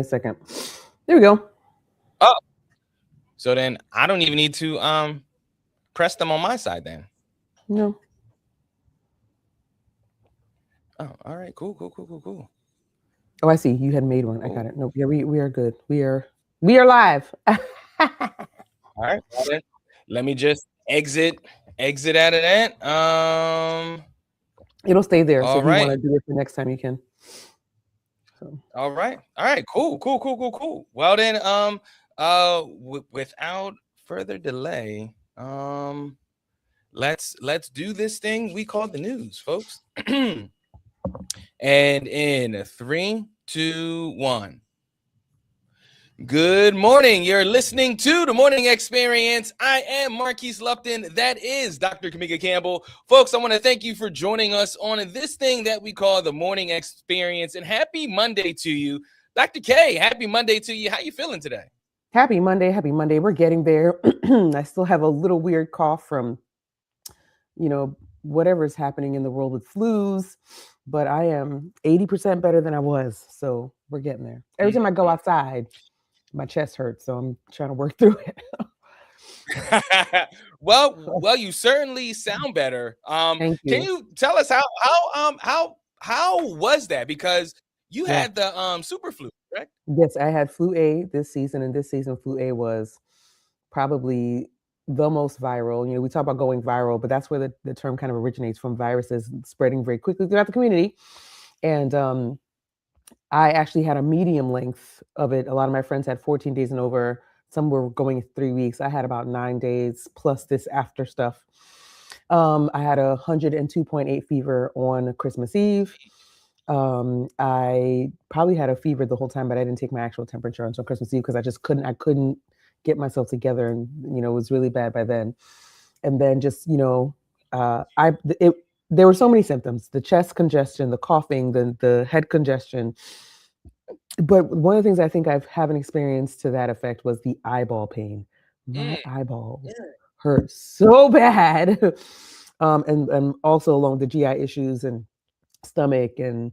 a second. There we go. Oh, so then I don't even need to press them on my side then. No. Oh, all right, cool. Oh, I see. You had made one. I got it. No, yeah, we are good. We are live. All right, well then, let me just exit out of that. It'll stay there. So if you right. want to do it the next time, you can. So. All right, cool. Well then, without further delay, let's do this thing we call the news, folks. And in 3, 2, 1. Good morning. You're listening to The Morning Experience. I am Marquise Lupton. That is Dr. Kamika Campbell. Folks, I want to thank you for joining us on this thing that we call The Morning Experience. And happy Monday to you. Dr. K, happy Monday to you. How you feeling today? Happy Monday. We're getting there. I still have a little weird cough from, whatever's happening in the world with flus, but I am 80% better than I was. So we're getting there. Every time I go outside, my chest hurts, so I'm trying to work through it. well, you certainly sound better. Thank you. Can you tell us how was that? Because you had the super flu, correct? Yes, I had flu A this season, and this season flu A was probably the most viral. We talk about going viral, but that's where the term kind of originates from, viruses spreading very quickly throughout the community. And I actually had a medium length of it. A lot of my friends had 14 days and over. Some were going 3 weeks. I had about 9 days plus this after stuff. I had 102.8 fever on Christmas Eve. I probably had a fever the whole time, but I didn't take my actual temperature until Christmas Eve because I couldn't get myself together, and it was really bad by then. And then just there were so many symptoms: the chest congestion, the coughing, the head congestion. But one of the things I think I haven't experienced to that effect was the eyeball pain. My eyeballs hurt so bad. And also along the GI issues and stomach and,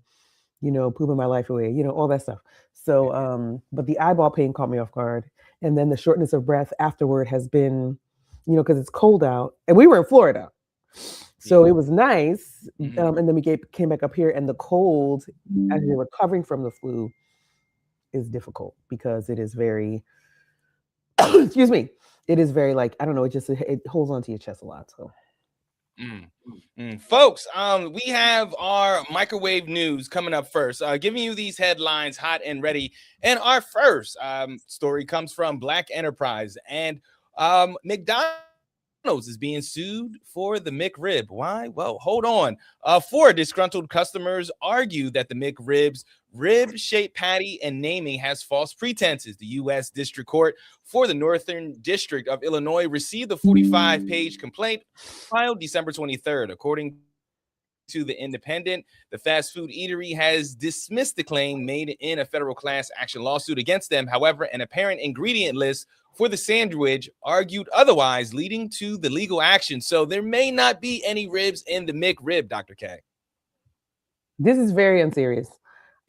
pooping my life away, all that stuff. So, but the eyeball pain caught me off guard. And then the shortness of breath afterward has been, because it's cold out. And we were in Florida. So it was nice. And then we came back up here, and the cold, as you're recovering from the flu, is difficult because it is very, excuse me, it is very, like, I don't know, it holds onto your chest a lot. So. Folks, we have our microwave news coming up first, giving you these headlines hot and ready. And our first story comes from Black Enterprise, and McDonald's is being sued for the McRib. Why? Well, hold on. 4 disgruntled customers argue that the McRib's rib-shaped patty and naming has false pretenses. The U.S. District Court for the Northern District of Illinois received the 45-page complaint filed December 23rd. According to The Independent, the fast food eatery has dismissed the claim made in a federal class action lawsuit against them. However, an apparent ingredient list for the sandwich argued otherwise, leading to the legal action. So there may not be any ribs in the McRib, Dr. K. This is very unserious.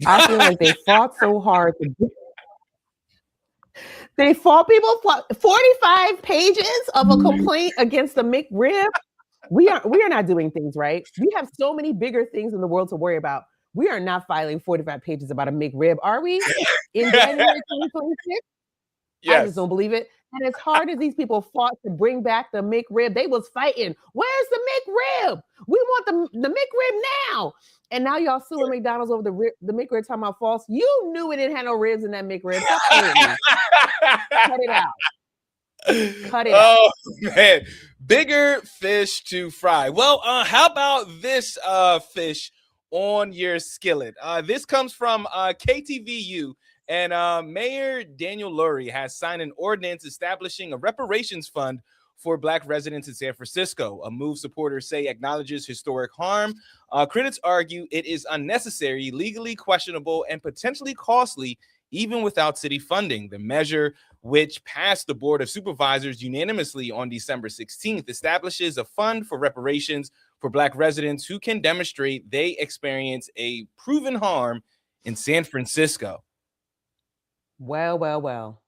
I feel like they fought so hard they fought 45 pages of a complaint against the McRib. We are not doing things right. We have so many bigger things in the world to worry about. We are not filing 45 pages about a McRib, are we? In January 2026? Yes. I just don't believe it. And as hard as these people fought to bring back the McRib, they was fighting. Where's the McRib? We want the McRib now. And now y'all suing McDonald's over the McRib, talking about false. You knew it didn't have no ribs in that McRib. Cut it out. Cut it out. Oh, man. Bigger fish to fry. Well, how about this fish on your skillet? This comes from KTVU. And Mayor Daniel Lurie has signed an ordinance establishing a reparations fund for Black residents in San Francisco. A move supporters say acknowledges historic harm. Critics argue it is unnecessary, legally questionable, and potentially costly, even without city funding. The measure, which passed the Board of Supervisors unanimously on December 16th, establishes a fund for reparations for Black residents who can demonstrate they experience a proven harm in San Francisco. Well, well, well.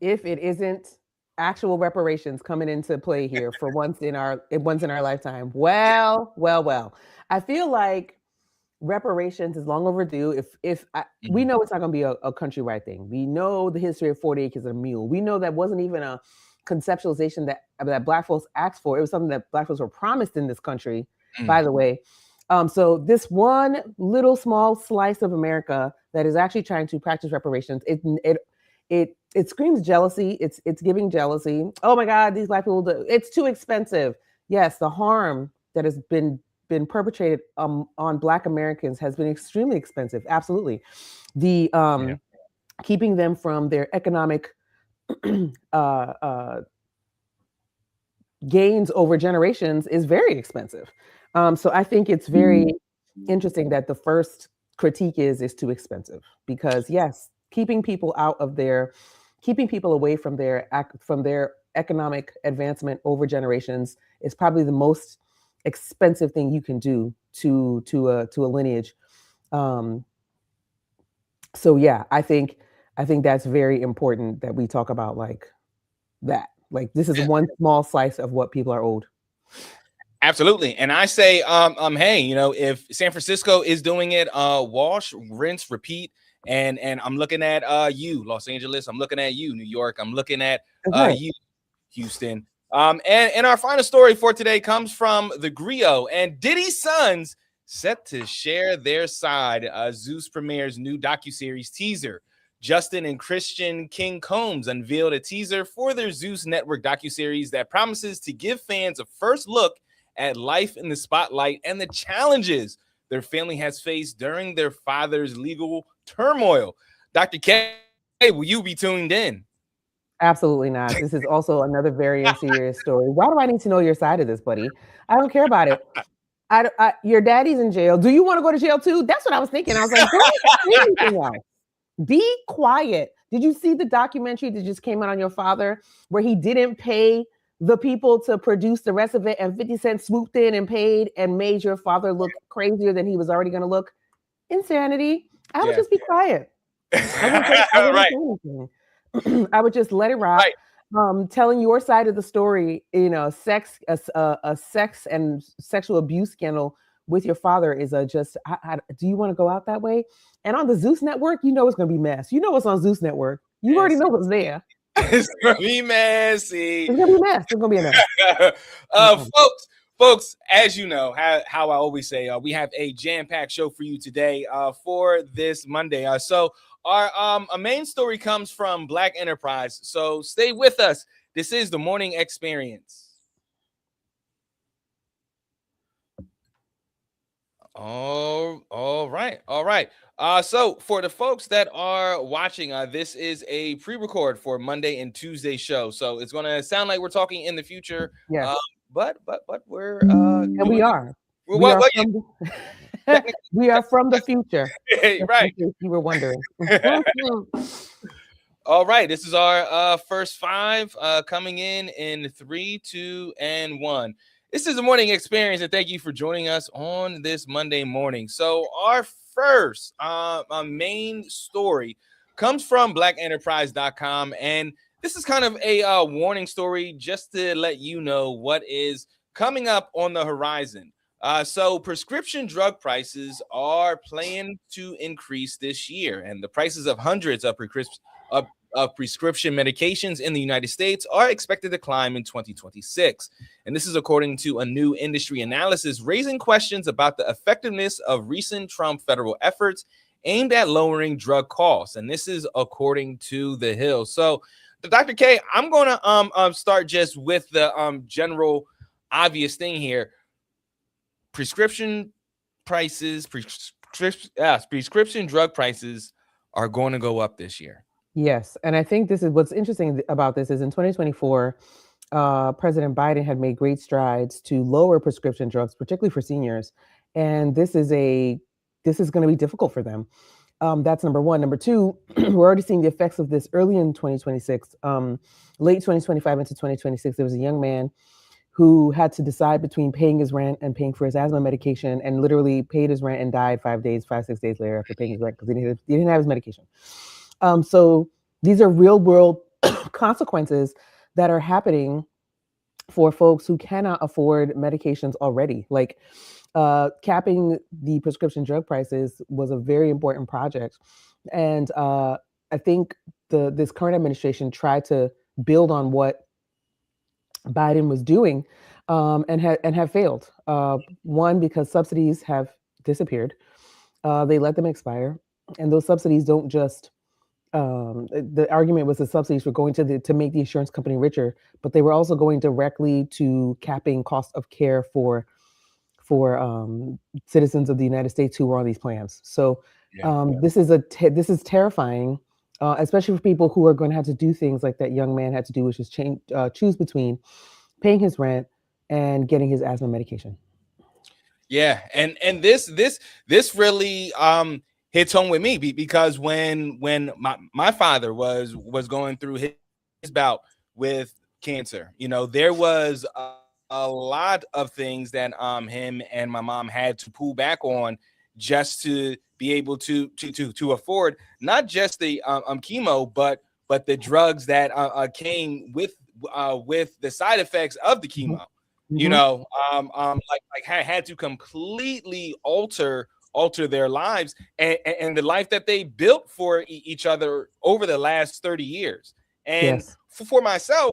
If it isn't actual reparations coming into play here for once in our lifetime. Well, well, well. I feel like reparations is long overdue. We Mhm. know it's not going to be a countrywide thing. We know the history of 40 acres and a mule. We know that wasn't even a conceptualization that Black folks asked for. It was something that Black folks were promised in this country. By Mm. the way, so this one little small slice of America that is actually trying to practice reparations, it screams jealousy. It's giving jealousy. Oh my God, these Black people, it's too expensive. Yes, the harm that has been perpetrated on Black Americans has been extremely expensive. Absolutely, the Yeah. keeping them from their economic uh, uh, gains over generations is very expensive. So I think it's very interesting that the first critique is too expensive because yes, keeping people away from their economic advancement over generations is probably the most expensive thing you can do to a lineage. Um, so yeah, I think that's very important that we talk about like that. Like this is one small slice of what people are owed. Absolutely. And I say, hey, if San Francisco is doing it, wash, rinse, repeat. And I'm looking at you, Los Angeles. I'm looking at you, New York. I'm looking at That's right. you, Houston. And our final story for today comes from the Griot and Diddy's sons set to share their side. Zeus premieres new docuseries teaser. Justin and Christian King Combs unveiled a teaser for their Zeus Network docuseries that promises to give fans a first look at life in the spotlight and the challenges their family has faced during their father's legal turmoil. Dr. K, will you be tuned in? Absolutely not. This is also another very unserious story. Why do I need to know your side of this, buddy? I don't care about it. Your daddy's in jail. Do you want to go to jail too? That's what I was thinking. I was like, don't say anything else. Be quiet. Did you see the documentary that just came out on your father where he didn't pay the people to produce the rest of it and 50 Cent swooped in and paid and made your father look crazier than he was already going to look? Insanity. I would Yeah. just be quiet. I wouldn't Right. say anything. I would just let it rock. Right. Telling your side of the story, a sex and sexual abuse scandal with your father is do you want to go out that way? And on the Zeus network, you know it's going to be mess. You know what's on Zeus network. You already know Messy. what's there. It's gonna be messy. It's going to be a mess. It's going to be a mess. Mm-mm. Folks, as you know, how I always say, we have a jam-packed show for you today for this Monday. So our a main story comes from Black Enterprise. So stay with us. This is the Morning Experience. All right. So for the folks that are watching, this is a pre-record for Monday and Tuesday show. So it's gonna sound like we're talking in the future. Yes. But we're And we doing are. well, We are well, from yeah, we are from the future. Just right. in case you were wondering. All right, this is our first five coming in 3, 2, and 1. This is the Morning Experience, and thank you for joining us on this Monday morning. So our first main story comes from blackenterprise.com, and this is kind of a warning story just to let you know what is coming up on the horizon. So prescription drug prices are planned to increase this year, and the prices of hundreds of prescription medications in the United States are expected to climb in 2026. And this is according to a new industry analysis raising questions about the effectiveness of recent Trump federal efforts aimed at lowering drug costs. And this is according to The Hill. So, Dr. K, I'm going to start just with the general obvious thing here. Prescription prices, prescription drug prices are going to go up this year. Yes, and I think this is what's interesting about this is in 2024, President Biden had made great strides to lower prescription drugs, particularly for seniors, and this is going to be difficult for them. That's number one. Number two, we're already seeing the effects of this early in 2026, late 2025 into 2026. There was a young man who had to decide between paying his rent and paying for his asthma medication, and literally paid his rent and died 6 days later after paying his rent because he didn't have his medication. So these are real world consequences that are happening for folks who cannot afford medications already. Like capping the prescription drug prices was a very important project, and I think this current administration tried to build on what Biden was doing, and have failed. One, because subsidies have disappeared; they let them expire, and those subsidies don't just. The argument was the subsidies were going to make the insurance company richer, but they were also going directly to capping cost of care for citizens of the United States who were on these plans. So Yeah. this is terrifying, especially for people who are going to have to do things like that young man had to do, which is choose between paying his rent and getting his asthma medication. Yeah, and this really hits home with me because when my father was going through his bout with cancer, you know, there was a lot of things that him and my mom had to pull back on just to be able to afford not just the chemo, but the drugs that came with the side effects of the Mm-hmm. chemo. You Mm-hmm. know, like had to completely alter their lives and the life that they built for each other over the last 30 years. And Yes. for myself,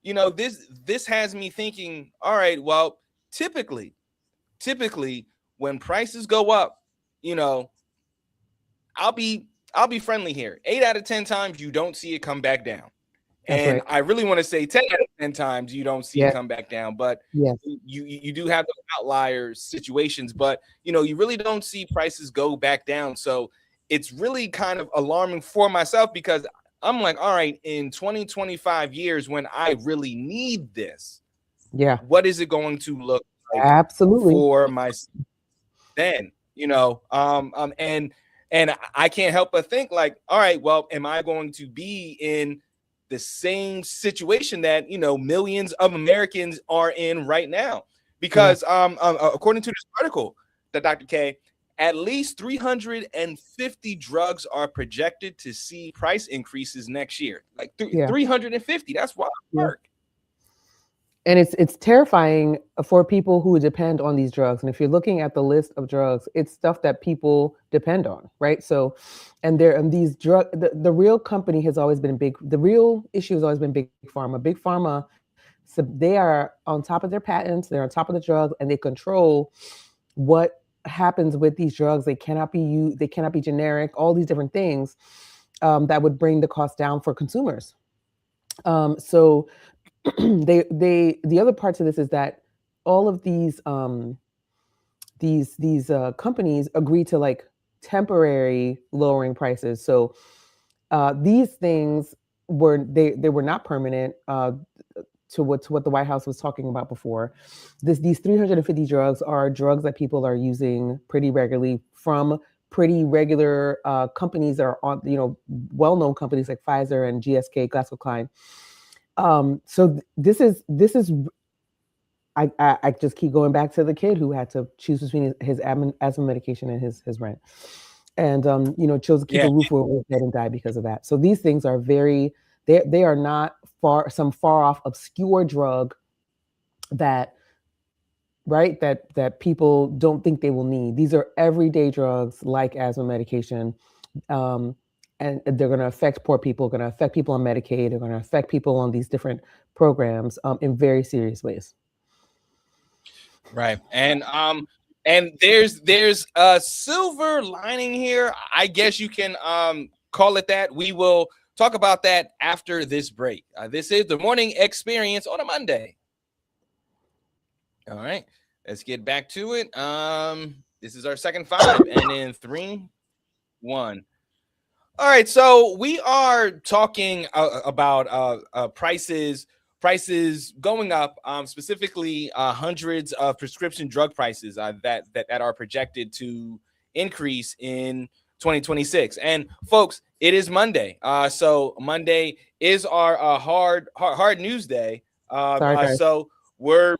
you know, this has me thinking, all right, well, typically when prices go up, you know, I'll be friendly here. 8 out of 10 times you don't see it come back down. That's And right. I really want to say 10 out of 10 times you don't see it Yes. come back down, but Yes. you do have those outlier situations, but you know, you really don't see prices go back down. So it's really kind of alarming for myself because I'm like, all right, in 20-25 years when I really need this, Yeah. what is it going to look like Absolutely. for my then, you know, and I can't help but think like, all right, well, am I going to be in the same situation that, you know, millions of Americans are in right now? Yeah. Because according to this article that Dr. K, at least 350 drugs are projected to see price increases next year. Like Yeah. 350. That's wild Yeah. work. And it's terrifying for people who depend on these drugs. And if you're looking at the list of drugs, it's stuff that people depend on, right? So, and these the real company has always been big. The real issue has always been big pharma. Big pharma, so they are on top of their patents. They're on top of the drugs, and they control what happens with these drugs. They cannot be used. They cannot be generic. All these different things that would bring the cost down for consumers. So the other part to this is that all of these companies agree to like temporary lowering prices. So these things they were not permanent, to what the White House was talking about before. These 350 drugs are drugs that people are using pretty regularly from pretty regular companies that are on, you know, well-known companies like Pfizer and GSK, GlaxoSmithKline. So this is I just keep going back to the kid who had to choose between his asthma medication and his rent, and you know, chose to keep Yeah. a roof over his head and die because of that. So these things are very they are not far off obscure drug that that people don't think they will need. These are everyday drugs like asthma medication. Um, and they're going to affect poor people, going to affect people on Medicaid, they're going to affect people on these different programs in very serious ways. Right. And there's a silver lining here. I guess you can call it that. We will talk about that after this break. This is the morning experience on a Monday. All right. Let's get back to it. This is our second five and in 3, 1. All right, so we are talking about prices going up, specifically hundreds of prescription drug prices that are projected to increase in 2026. And folks, it is Monday, so Monday is our hard news day. Sorry, guys. So we're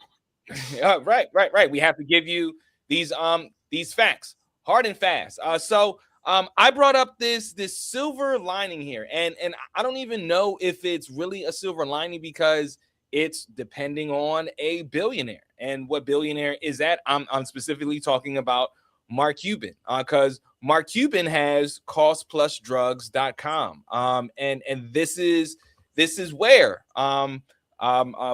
right. We have to give you these facts, hard and fast. I brought up this silver lining here, and I don't even know if it's really a silver lining because it's depending on a billionaire and what billionaire is that. I'm specifically talking about Mark Cuban, because Mark Cuban has costplusdrugs.com. And this is where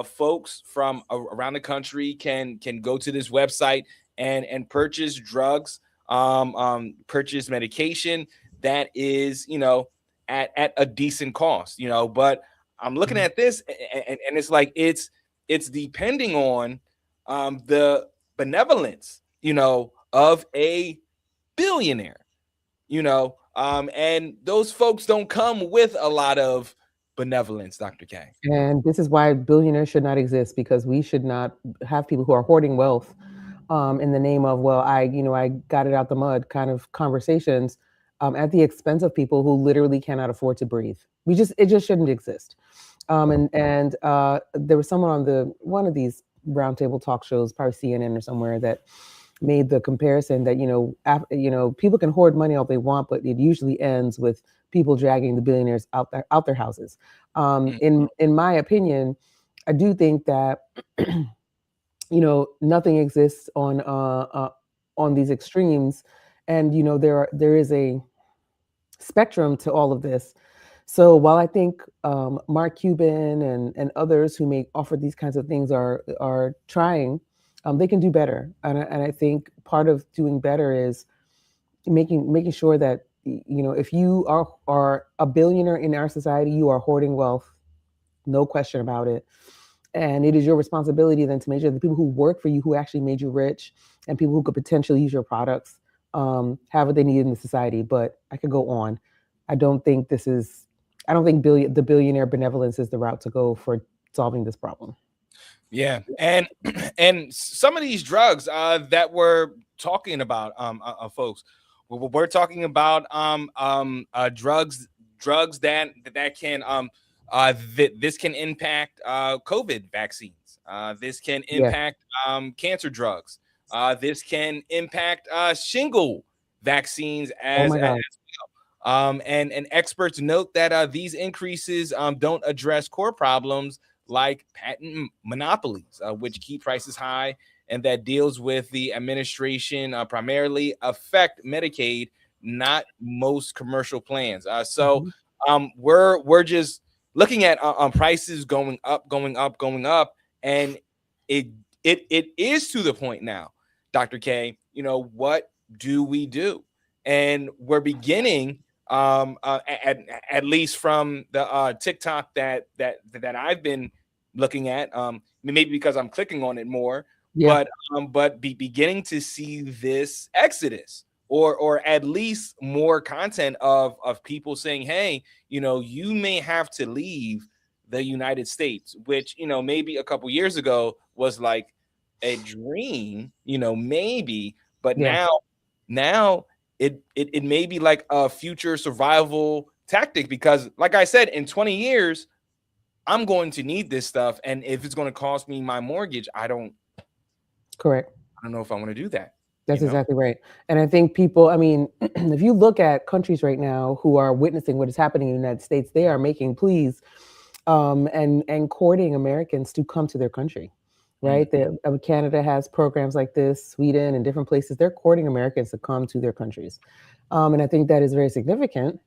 folks from around the country can go to this website and purchase drugs, purchase medication that is, at a decent cost, But I'm looking Mhm. at this, and it's like it's depending on the benevolence, of a billionaire, and those folks don't come with a lot of benevolence, Dr. K. And this is why billionaires should not exist, because we should not have people who are hoarding wealth in the name of, well, I got it out the mud kind of conversations, at the expense of people who literally cannot afford to breathe. It just shouldn't exist. And there was someone on the one of these roundtable talk shows, probably CNN or somewhere, that made the comparison that people can hoard money all they want, but it usually ends with people dragging the billionaires out their houses. Mm. In my opinion, I do think that nothing exists on these extremes, and there is a spectrum to all of this. So while I think Mark Cuban and others who may offer these kinds of things are trying, they can do better. And I think part of doing better is making sure that if you are a billionaire in our society, you are hoarding wealth, no question about it. And it is your responsibility then to make sure the people who work for you, who actually made you rich, and people who could potentially use your products, have what they need in the society. But I could go on. I don't think this is. I don't think the billionaire benevolence is the route to go for solving this problem. Yeah, and and some of these drugs that we're talking about, folks, we're talking about drugs that can this can impact COVID vaccines. This can Yeah. impact cancer drugs. This can impact shingle vaccines Oh as my God. and experts note that these increases don't address core problems like patent monopolies, which keep prices high, and that deals with the administration primarily affect Medicaid, not most commercial plans. So Mhm. we're just looking at prices going up, going up, going up, and it it is to the point now, Dr. K. What do we do? And we're beginning at least from the TikTok that I've been looking at, maybe because I'm clicking on it more, Yeah. but be beginning to see this exodus, or at least more content of people saying, hey, you may have to leave the United States, which maybe a couple years ago was like a dream, maybe, but Yeah. now it may be like a future survival tactic, because like I said, in 20 years I'm going to need this stuff, and if it's going to cost me my mortgage, Correct. I don't know if I want to do that, That's exactly right. And I think people, I mean, if you look at countries right now who are witnessing what is happening in the United States, they are making pleas and courting Americans to come to their country, Mm, right? Canada has programs like this, Sweden and different places. They're courting Americans to come to their countries. And I think that is very significant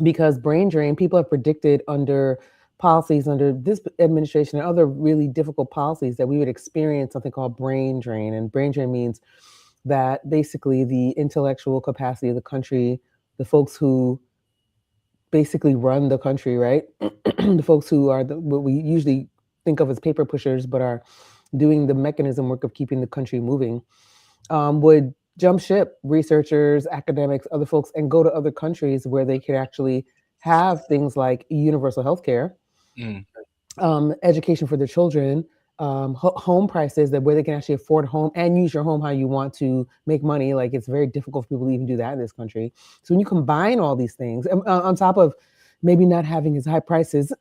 because brain drain, people have predicted under policies under this administration and other really difficult policies that we would experience something called brain drain. And brain drain means that basically the intellectual capacity of the country, the folks who basically run the country, right? The folks who are what we usually think of as paper pushers, but are doing the mechanism work of keeping the country moving, would jump ship, researchers, academics, other folks, and go to other countries where they could actually have things like universal health care, mm, education for their children, home prices that where they can actually afford a home and use your home how you want to make money. Like it's very difficult for people to even do that in this country. So when you combine all these things, on top of maybe not having as high prices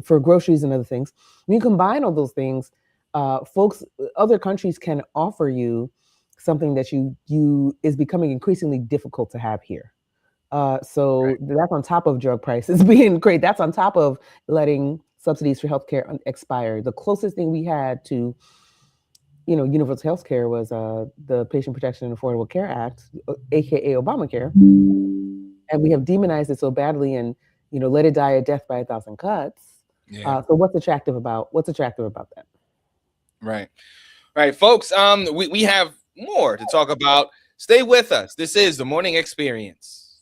for groceries and other things, when you combine all those things, folks, other countries can offer you something that you is becoming increasingly difficult to have here. So that's on top of drug prices being great. That's on top of letting subsidies for healthcare expire. The closest thing we had to, universal health care was the Patient Protection and Affordable Care Act, aka Obamacare, and we have demonized it so badly, and let it die a death by a thousand cuts. Yeah. So what's attractive about that? Right. Right, folks. We have more to talk about. Stay with us. This is the Morning Experience.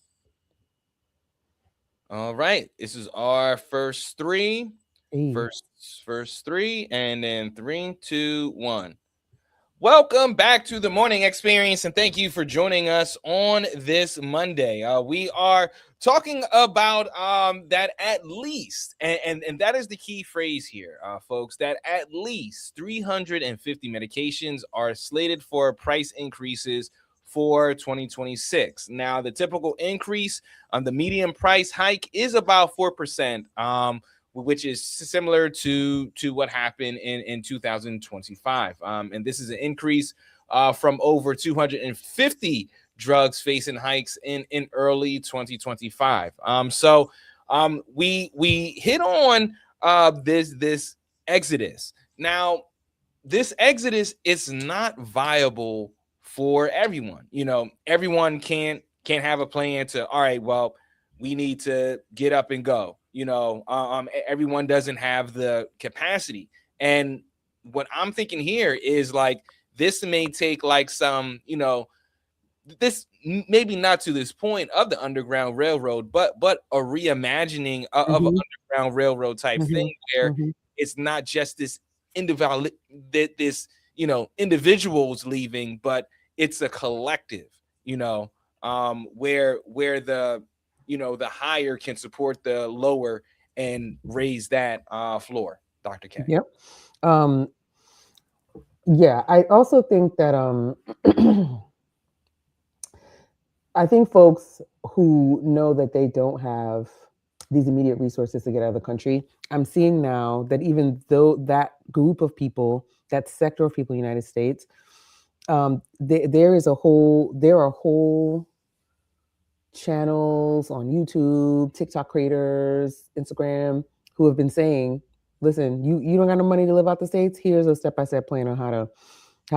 All right. This is our first three. Hey. First three, and then 3, 2, 1. Welcome back to the Morning Experience, and thank you for joining us on this Monday. We are talking about that at least, and that is the key phrase here, folks, that at least 350 medications are slated for price increases for 2026. Now, the typical increase on the median price hike is about 4%. Which is similar to what happened in 2025. And this is an increase from over 250 drugs facing hikes in early 2025. We hit on this exodus. Now, this exodus is not viable for everyone. Everyone can't have a plan to, all right, well, we need to get up and go. Everyone doesn't have the capacity. And what I'm thinking here is like, this may take like some, this maybe not to this point of the Underground Railroad, but a reimagining of an Underground Railroad type thing, where it's not just this individual, individuals leaving, but it's a collective, where the higher can support the lower and raise that floor. Dr. K. Yep. Yeah, I also think that I think folks who know that they don't have these immediate resources to get out of the country, I'm seeing now that even though that group of people, that sector of people in the United States, there are whole channels on YouTube, TikTok creators, Instagram, who have been saying, listen, you don't got no money to live out the States. Here's a step-by-step plan on how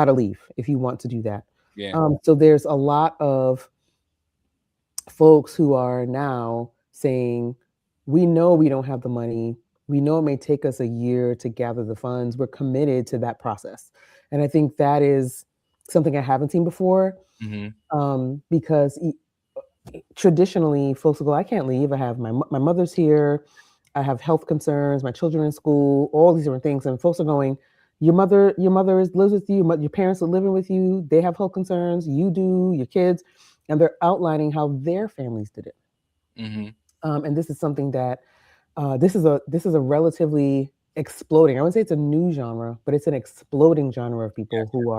to leave if you want to do that. Yeah. So there's a lot of folks who are now saying, we know we don't have the money. We know it may take us a year to gather the funds. We're committed to that process. And I think that is something I haven't seen before, because traditionally folks will go, I can't leave. I have my mother's here. I have health concerns, my children in school, all these different things. And folks are going, your mother lives with you, your parents are living with you, they have health concerns, you do, your kids, and they're outlining how their families did it. And this is something that this is a relatively exploding, I wouldn't say it's a new genre, but it's an exploding genre of people who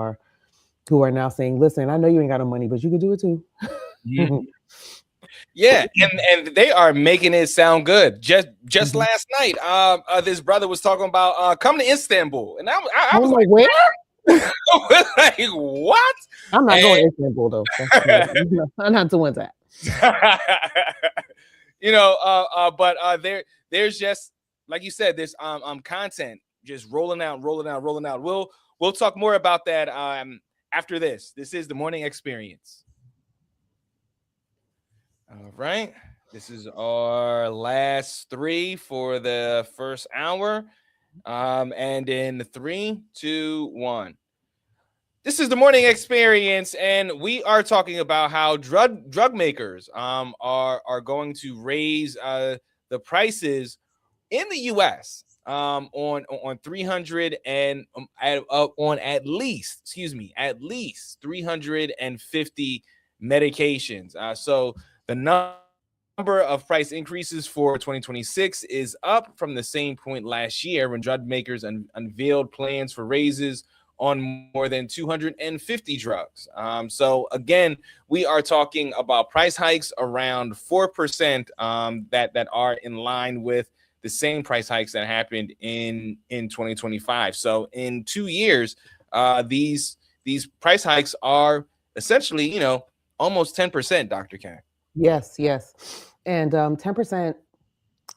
are now saying, listen, I know you ain't got no money, but you can do it too. Yeah, and they are making it sound good. Just last night, this brother was talking about come to Istanbul, and I was like, where? like, what? I'm not going to Istanbul though. I'm not doing that. But there's just, like you said, there's content just rolling out. We'll talk more about that after this. This is the Morning Experience. All right. This is our last three for the first hour. And in 3, 2, 1. This is the Morning Experience, and we are talking about how drug makers are going to raise the prices in the U.S. On 300 and on at least 350 medications. So the number of price increases for 2026 is up from the same point last year when drug makers unveiled plans for raises on more than 250 drugs. So again, we are talking about price hikes around 4% that are in line with the same price hikes that happened in 2025. So in 2 years, these price hikes are essentially, almost 10%, Dr. K. Yes, yes. And 10%,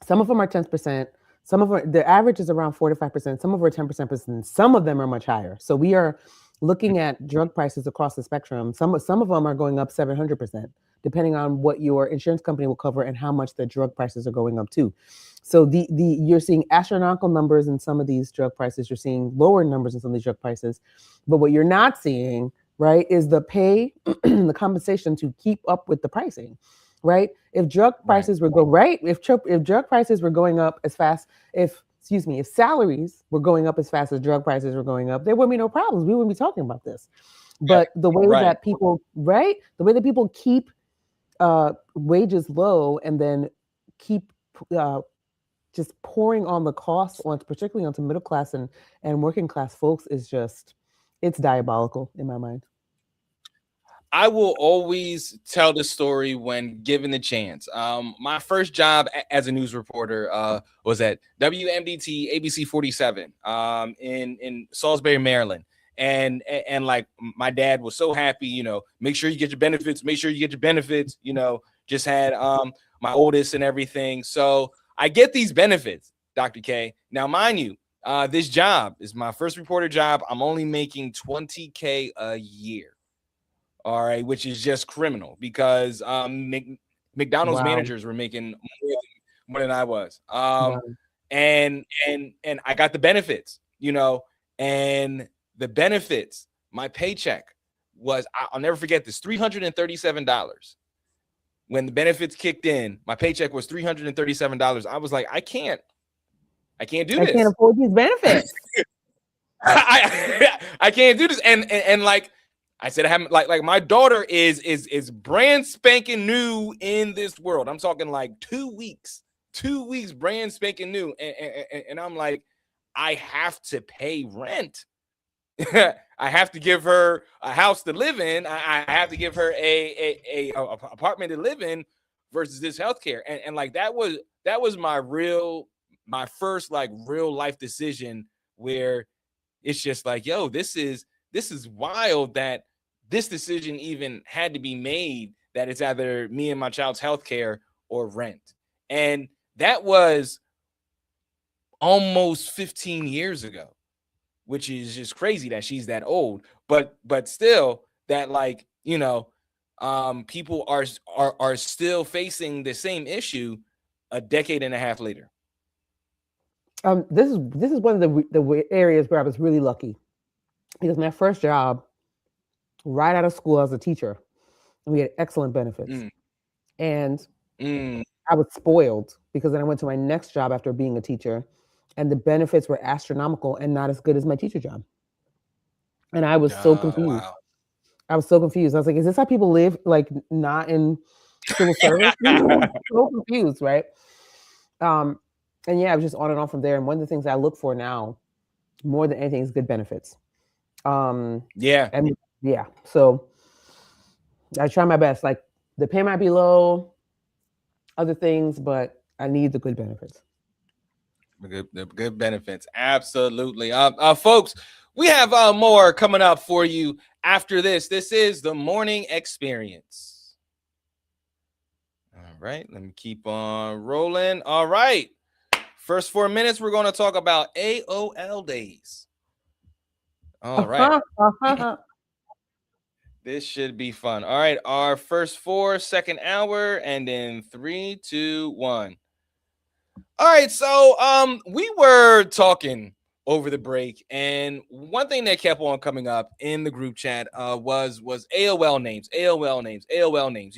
some of them are 10%. Some of them, the average is around 4 to 5%. Some of them are 10%. Some of them are much higher. So we are looking at drug prices across the spectrum. Some of them are going up 700%, depending on what your insurance company will cover and how much the drug prices are going up too. So the you're seeing astronomical numbers in some of these drug prices. You're seeing lower numbers in some of these drug prices. But what you're not seeing, right, is the pay, the compensation to keep up with the pricing, right? If drug Right. prices were go right, if drug prices were going up as fast, if excuse me, if salaries were going up as fast as drug prices were going up, there wouldn't be no problems. We wouldn't be talking about this. Yeah. But the way Right. that people, right, the way that people keep wages low and then keep uh, just pouring on the cost on, particularly onto middle class and working class folks, is just, it's diabolical in my mind. I will always tell the story when given the chance. My first job as a news reporter was at WMDT ABC 47 in Salisbury, Maryland. And like my dad was so happy, make sure you get your benefits, make sure you get your benefits, just had my oldest and everything. So I get these benefits, Dr. K. Now, mind you, this job is my first reporter job. I'm only making $20K a year. All right, which is just criminal because McDonald's Wow. managers were making more than I was. Wow. And I got the benefits, and the benefits, my paycheck was, I'll never forget this, $337. When the benefits kicked in, my paycheck was $337. I was like, I can't do I can't this. afford these benefits. I can't do this. And like I said, I haven't like my daughter is brand spanking new in this world. I'm talking like 2 weeks, 2 weeks brand spanking new. And I'm like, I have to pay rent. I have to give her a house to live in. I have to give her a apartment to live in versus this healthcare. And like that was my first like real life decision where it's just like, yo, this is wild that this decision even had to be made, that it's either me and my child's healthcare or rent. And that was almost 15 years ago, which is just crazy that she's that old. But still, that like, people are still facing the same issue a decade and a half later. This is one of the areas where I was really lucky, because my first job, right out of school, as a teacher, and we had excellent benefits, and Mm. I was spoiled because then I went to my next job after being a teacher, and the benefits were astronomical and not as good as my teacher job, and I was so confused. Wow. I was so confused. I was like, "Is this how people live? Like, not in civil service?" I was so confused, right? Um, and yeah, I was just on and on from there. And one of the things I look for now, more than anything, is good benefits. Yeah. And yeah, so I try my best. Like, the pay might be low, other things, but I need the good benefits. The good benefits. Absolutely. Folks, we have more coming up for you after this. This is the morning experience. All right, let me keep on rolling. All right. First 4 minutes, we're going to talk about AOL days. All right. This should be fun. All right. Our first 4 second hour, and then 3, 2, 1. All right. So we were talking over the break, and one thing that kept on coming up in the group chat was AOL names, AOL names, AOL names.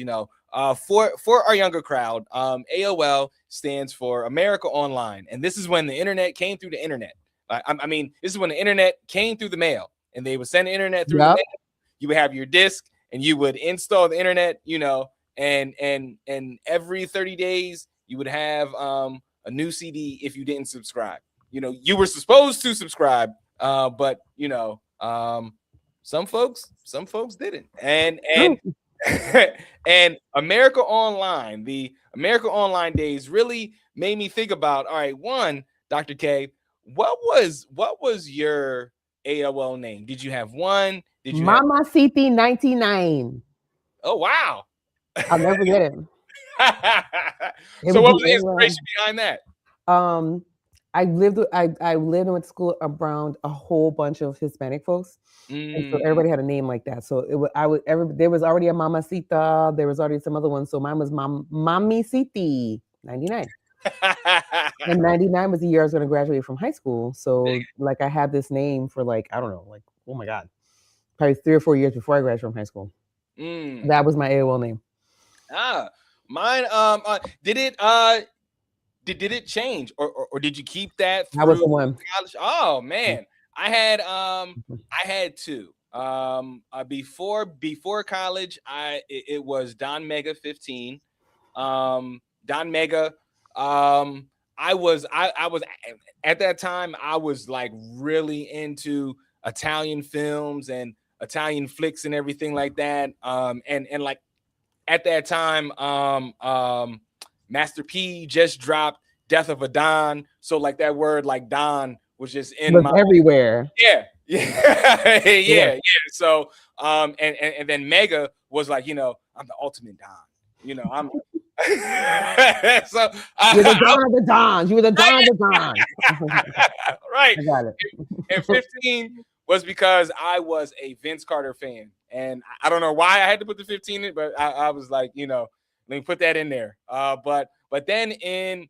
For our younger crowd, AOL stands for America Online, and this is when the internet came through the internet. I mean, this is when the internet came through the mail, and they would send the internet through the Yep. mail. You would have your disk, and you would install the internet. And every 30 days you would have a new CD if you didn't subscribe. You were supposed to subscribe, but some folks didn't. And And America Online, the America Online days really made me think about, all right, one, Dr. K, what was your AOL name? Did you have one? Did you have Mama City 99. Oh wow. I'll never forget it. It So was what the was the AOL. inspiration behind that? Um, I lived and went to school around a whole bunch of Hispanic folks, and so Mm. everybody had a name like that. So there was already a Mamacita, there was already some other ones. So mine was Mami City 99. And 99 was the year I was going to graduate from high school. So like I had this name for like, I don't know, like, oh my God, probably 3 or 4 years before I graduated from high school. Mm. That was my AOL name. Mine did it change, or did you keep that That was through the one. college? Oh man, Mhm. I had two. Before college, it was Don Mega 15. Don Mega. I was at that time I was like really into Italian films and Italian flicks and everything like that. And like at that time, Master P just dropped Death of a Don. So like that word like Don was just in Was my everywhere. yeah. Yeah. It was. Yeah. So and then Mega was like, I'm the ultimate Don. I'm so You're the Don of the Dons. You were the Don of the Dons. right. I got it. And 15 was because I was a Vince Carter fan. And I don't know why I had to put the 15 in, but I was like, let me put that in there. But then in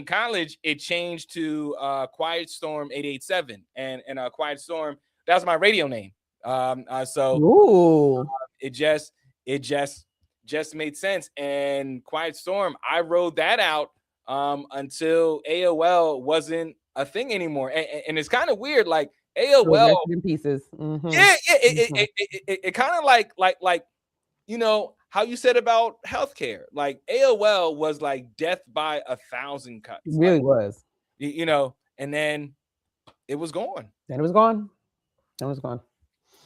college, it changed to Quiet Storm 887. And Quiet Storm, that was my radio name. So Ooh. it just made sense. And Quiet Storm, I rode that out until AOL wasn't a thing anymore. And it's kind of weird, like So AOL. rested in pieces. Mhm. Yeah, Mhm. it kind of like how you said about healthcare. Like AOL was like death by 1,000 cuts. It really Like was. and then it was gone. Then it was gone. Then it was gone.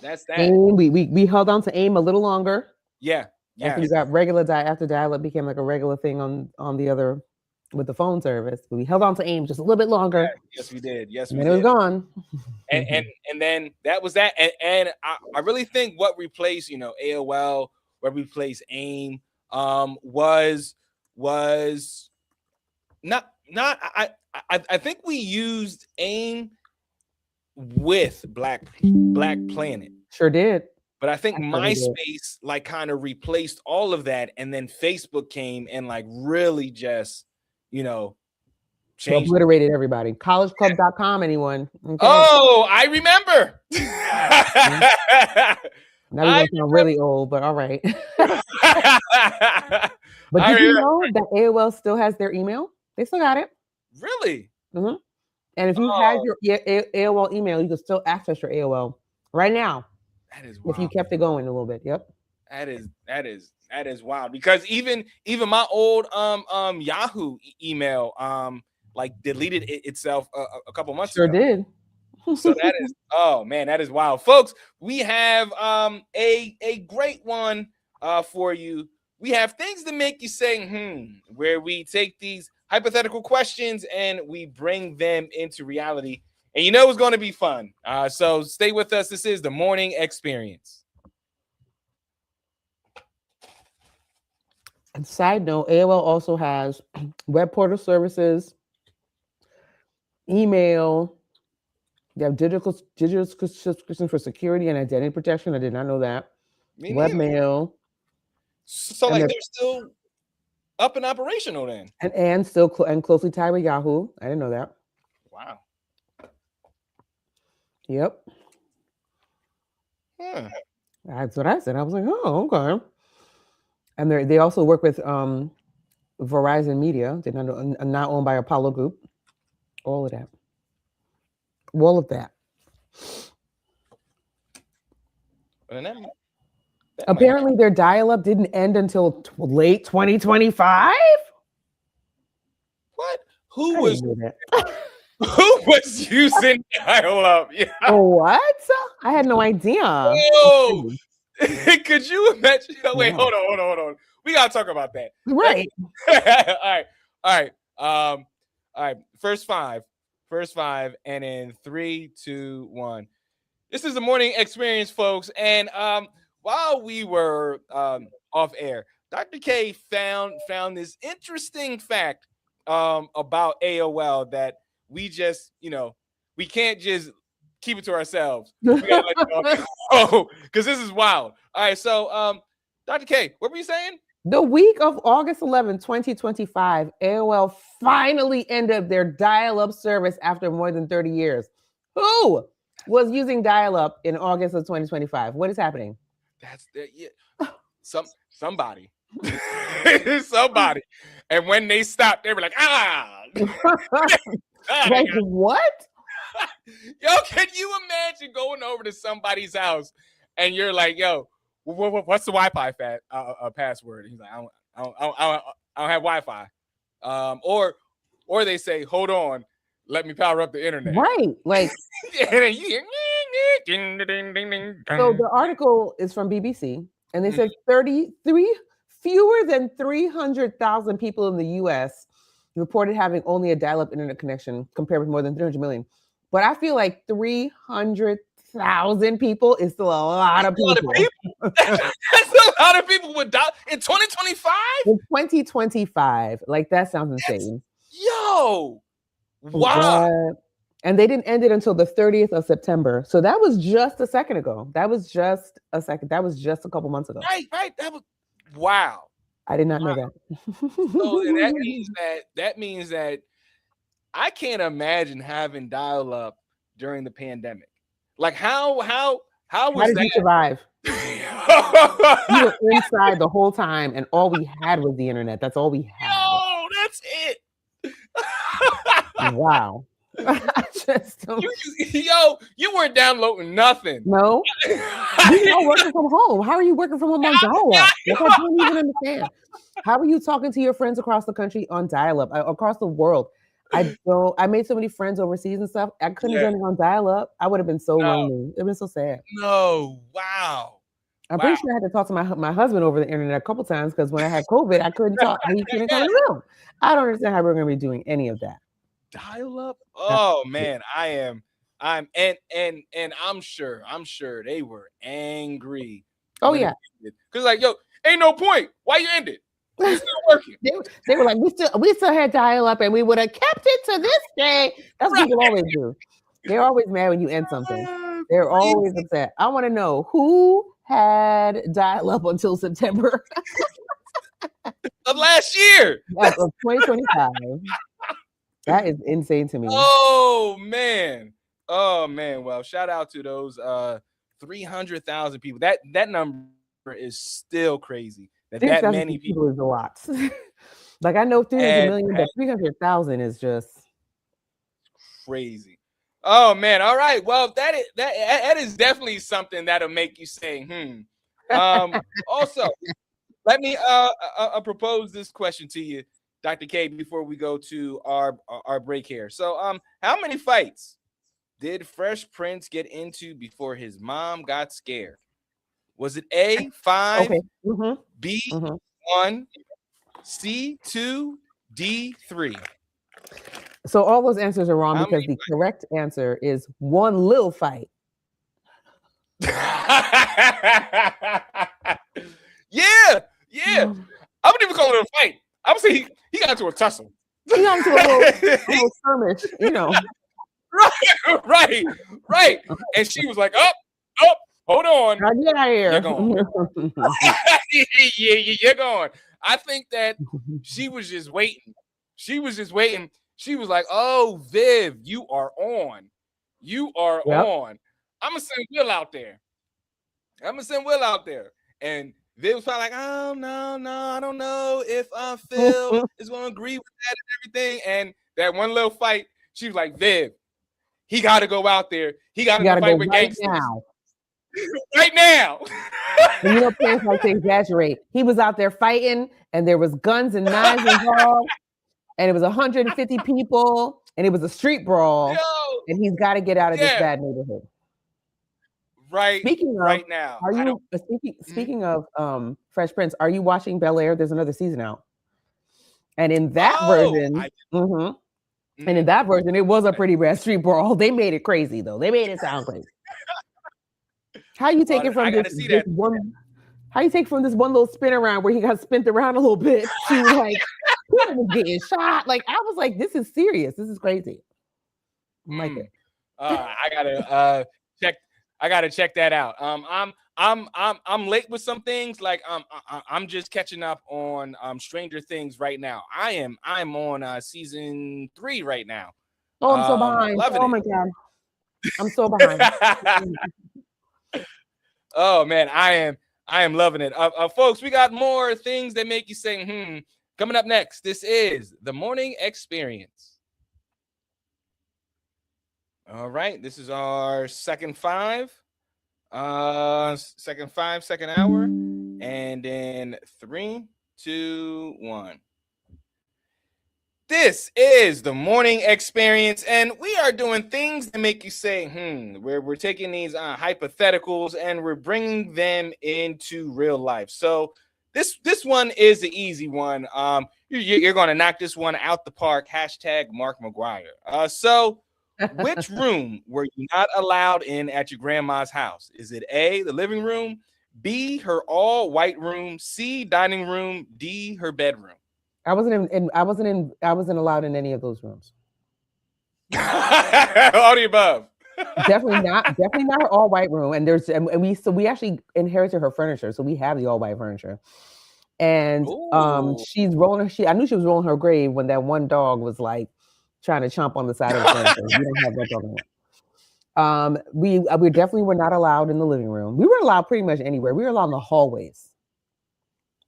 That's that. AIM, we held on to AIM a little longer Yeah. after Yes. we got regular after dial-up became like a regular thing on the other with the phone service. But we held on to AIM just a little bit longer. Yes, we did. Yes, And we then it was did. gone. And then that was that. And I really think what replaced, AOL, what replaced AIM, was not I think we used AIM with Black Planet. Sure did. But I think Certainly did. MySpace like kind of replaced all of that, and then Facebook came and like really just, changed. Obliterated everybody. Collegeclub.com, anyone? Okay. Oh, I remember. Now we're gonna sound really old, but all right. But I did you remember. know that AOL still has their email? They still got it. Really? Mhm. And if you had your AOL email, you can still access your AOL right now That is if you wild. kept it going a little bit. Yep. That is wild, because even my old Yahoo email like deleted itself a couple months Sure ago. did. So that is, oh man, that is wild, folks. We have a great one for you. We have things to make you say where we take these hypothetical questions and we bring them into reality, and it's going to be fun. So stay with us. This is the Morning Experience. And side note, AOL also has web portal services, email. They have digital subscription for security and identity protection. I did not know that. Webmail. So like they're still up and operational then. And still closely tied with Yahoo. I didn't know that. Wow. Yep. That's what I said. I was like, oh, okay. And they also work with Verizon Media. They're not owned by Apollo Group. All of that. All of that. Apparently, their dial-up didn't end until late 2025. What? Who was using dial-up? Yeah. What? I had no idea. Oh, Could you imagine? Oh, wait, No. hold on. We gotta talk about that. Right. All right. All right. First five, and in 3, 2, 1. This is the morning experience, folks. And while we were off air, Dr. K found this interesting fact about AOL that we just, we can't just keep it to ourselves. We gotta let you know because this is wild. All right, so Dr. K, what were you saying? The week of August 11, 2025, AOL finally ended their dial-up service after more than 30 years. Who was using dial-up in August of 2025? What is happening? That's yeah. Somebody. Somebody. And when they stopped, they were like, Like what? Yo, can you imagine going over to somebody's house and you're like, yo, what's the Wi-Fi password? He's like, I don't have Wi-Fi. Or they say, hold on, let me power up the internet. Right. Like, and then you hear, so the article is from BBC, and they said 33 fewer than 300,000 people in the US reported having only a dial-up internet connection compared with more than 300 million. But I feel like 300,000 people is still a lot of people. That's a lot of people with dial in 2025? In 2025. Like, that sounds insane. Yo. Wow. And they didn't end it until the 30th of September. So that was just a second ago. That was just a couple months ago. Right. That was wow. I did not know that. So that means that I can't imagine having dial-up during the pandemic. Like how did you survive? You were inside the whole time, and all we had was the internet. That's all we had. Oh, that's it. Wow. I just don't... you weren't downloading nothing. No. You're working from home. How are you working from home on dial-up? I don't even understand. How are you talking to your friends across the country on dial-up, across the world? I made so many friends overseas and stuff. I couldn't have done it on dial-up. I would have been so lonely. It would have been so sad. No. Wow. I'm pretty sure I had to talk to my husband over the internet a couple times because when I had COVID, I couldn't talk. He couldn't come in the room. I don't understand how we're going to be doing any of that. Dial-up? Oh man, I'm I'm sure they were angry. Oh yeah. Because like, yo, ain't no point. Why you end it? It's still working. They were like, we still had dial-up and we would have kept it to this day. That's what people always do. They're always mad when you end something. They're always upset. I want to know who had dial-up until September of last year. Of 2025. That is insane to me. Oh man. Well, shout out to those 300,000 people. That number is still crazy. That many people is a lot. Like, I know 300 million, but 300,000 is just crazy. Oh man. All right. Well, that is definitely something that'll make you say, Also, let me propose this question to you, Dr. K, before we go to our break here. So, how many fights did Fresh Prince get into before his mom got scared? Was it A, 5, B, 1, C, 2, D, 3? So all those answers are wrong because the correct answer is one little fight. Yeah. I wouldn't even call it a fight. I would say he got into a tussle. He got into a little skirmish, Right. And she was like, oh, hold on. Get out of here. You're going. You're going. I think that she was just waiting. She was like, oh, Viv, you are on. On. I'm going to send Will out there. And Viv was probably like, oh, no, I don't know if Phil is going to agree with that and everything. And that one little fight, she was like, Viv, he got to go out there. He got to fight with gangsters. Right now. And parents like to exaggerate. He was out there fighting, and there was guns and knives involved, and it was 150 people, and it was a street brawl, and he's got to get out of this bad neighborhood. Speaking of, right now. are I don't. you Mhm. speaking of Fresh Prince? Are you watching Bel Air? There's another season out, and in that Oh, version, I. and in Mhm. that version, it was a pretty bad street brawl. They made it crazy though. They made it sound crazy. How you take it I from got to see this that. one? How you take from this one little spin around where he got spent around a little bit to like people was getting shot? Like I was like, this is serious. This is crazy. I like Mm. it. I gotta check. I gotta check that out. I'm late with some things. Like I'm just catching up on Stranger Things right now. I'm on season 3 right now. Oh, I'm so behind. Loving Oh it. my god, I'm so behind. Oh man, I am loving it. Folks, we got more things that make you say coming up next. This is the morning experience. All right, this is our second five. Second five, second hour. And then 3, 2, 1. This is the morning experience, and we are doing things that make you say, we're taking these hypotheticals and we're bringing them into real life. So this one is the easy one. You're going to knock this one out the park. Hashtag Mark McGuire. So which room were you not allowed in at your grandma's house? Is it A, the living room, B, her all white room, C, dining room, D, her bedroom? I wasn't allowed in any of those rooms. All the above. Definitely not her all white room. And we actually inherited her furniture, so we have the all white furniture. And Ooh. she's rolling. I knew she was rolling her grave when that one dog was like trying to chomp on the side of the furniture. We don't have that dog anymore. We definitely were not allowed in the living room. We were allowed pretty much anywhere. We were allowed in the hallways.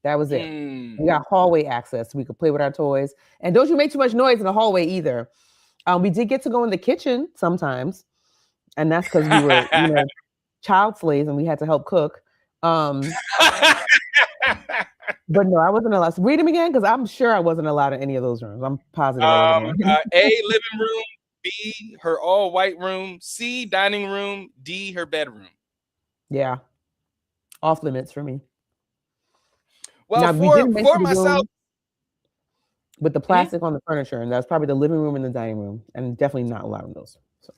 That was it. We got hallway access. We could play with our toys. And don't you make too much noise in the hallway either. We did get to go in the kitchen sometimes, and that's because we were, child slaves and we had to help cook. But no, I wasn't allowed. So read them again because I'm sure I wasn't allowed in any of those rooms. I'm positive I wasn't allowed. A, living room, B, her all white room, C, dining room, D, her bedroom. Yeah, off limits for me. Well, Now we for didn't mention for the myself, room with the plastic on the furniture, and that's probably the living room and the dining room, and definitely not allowed in those. So.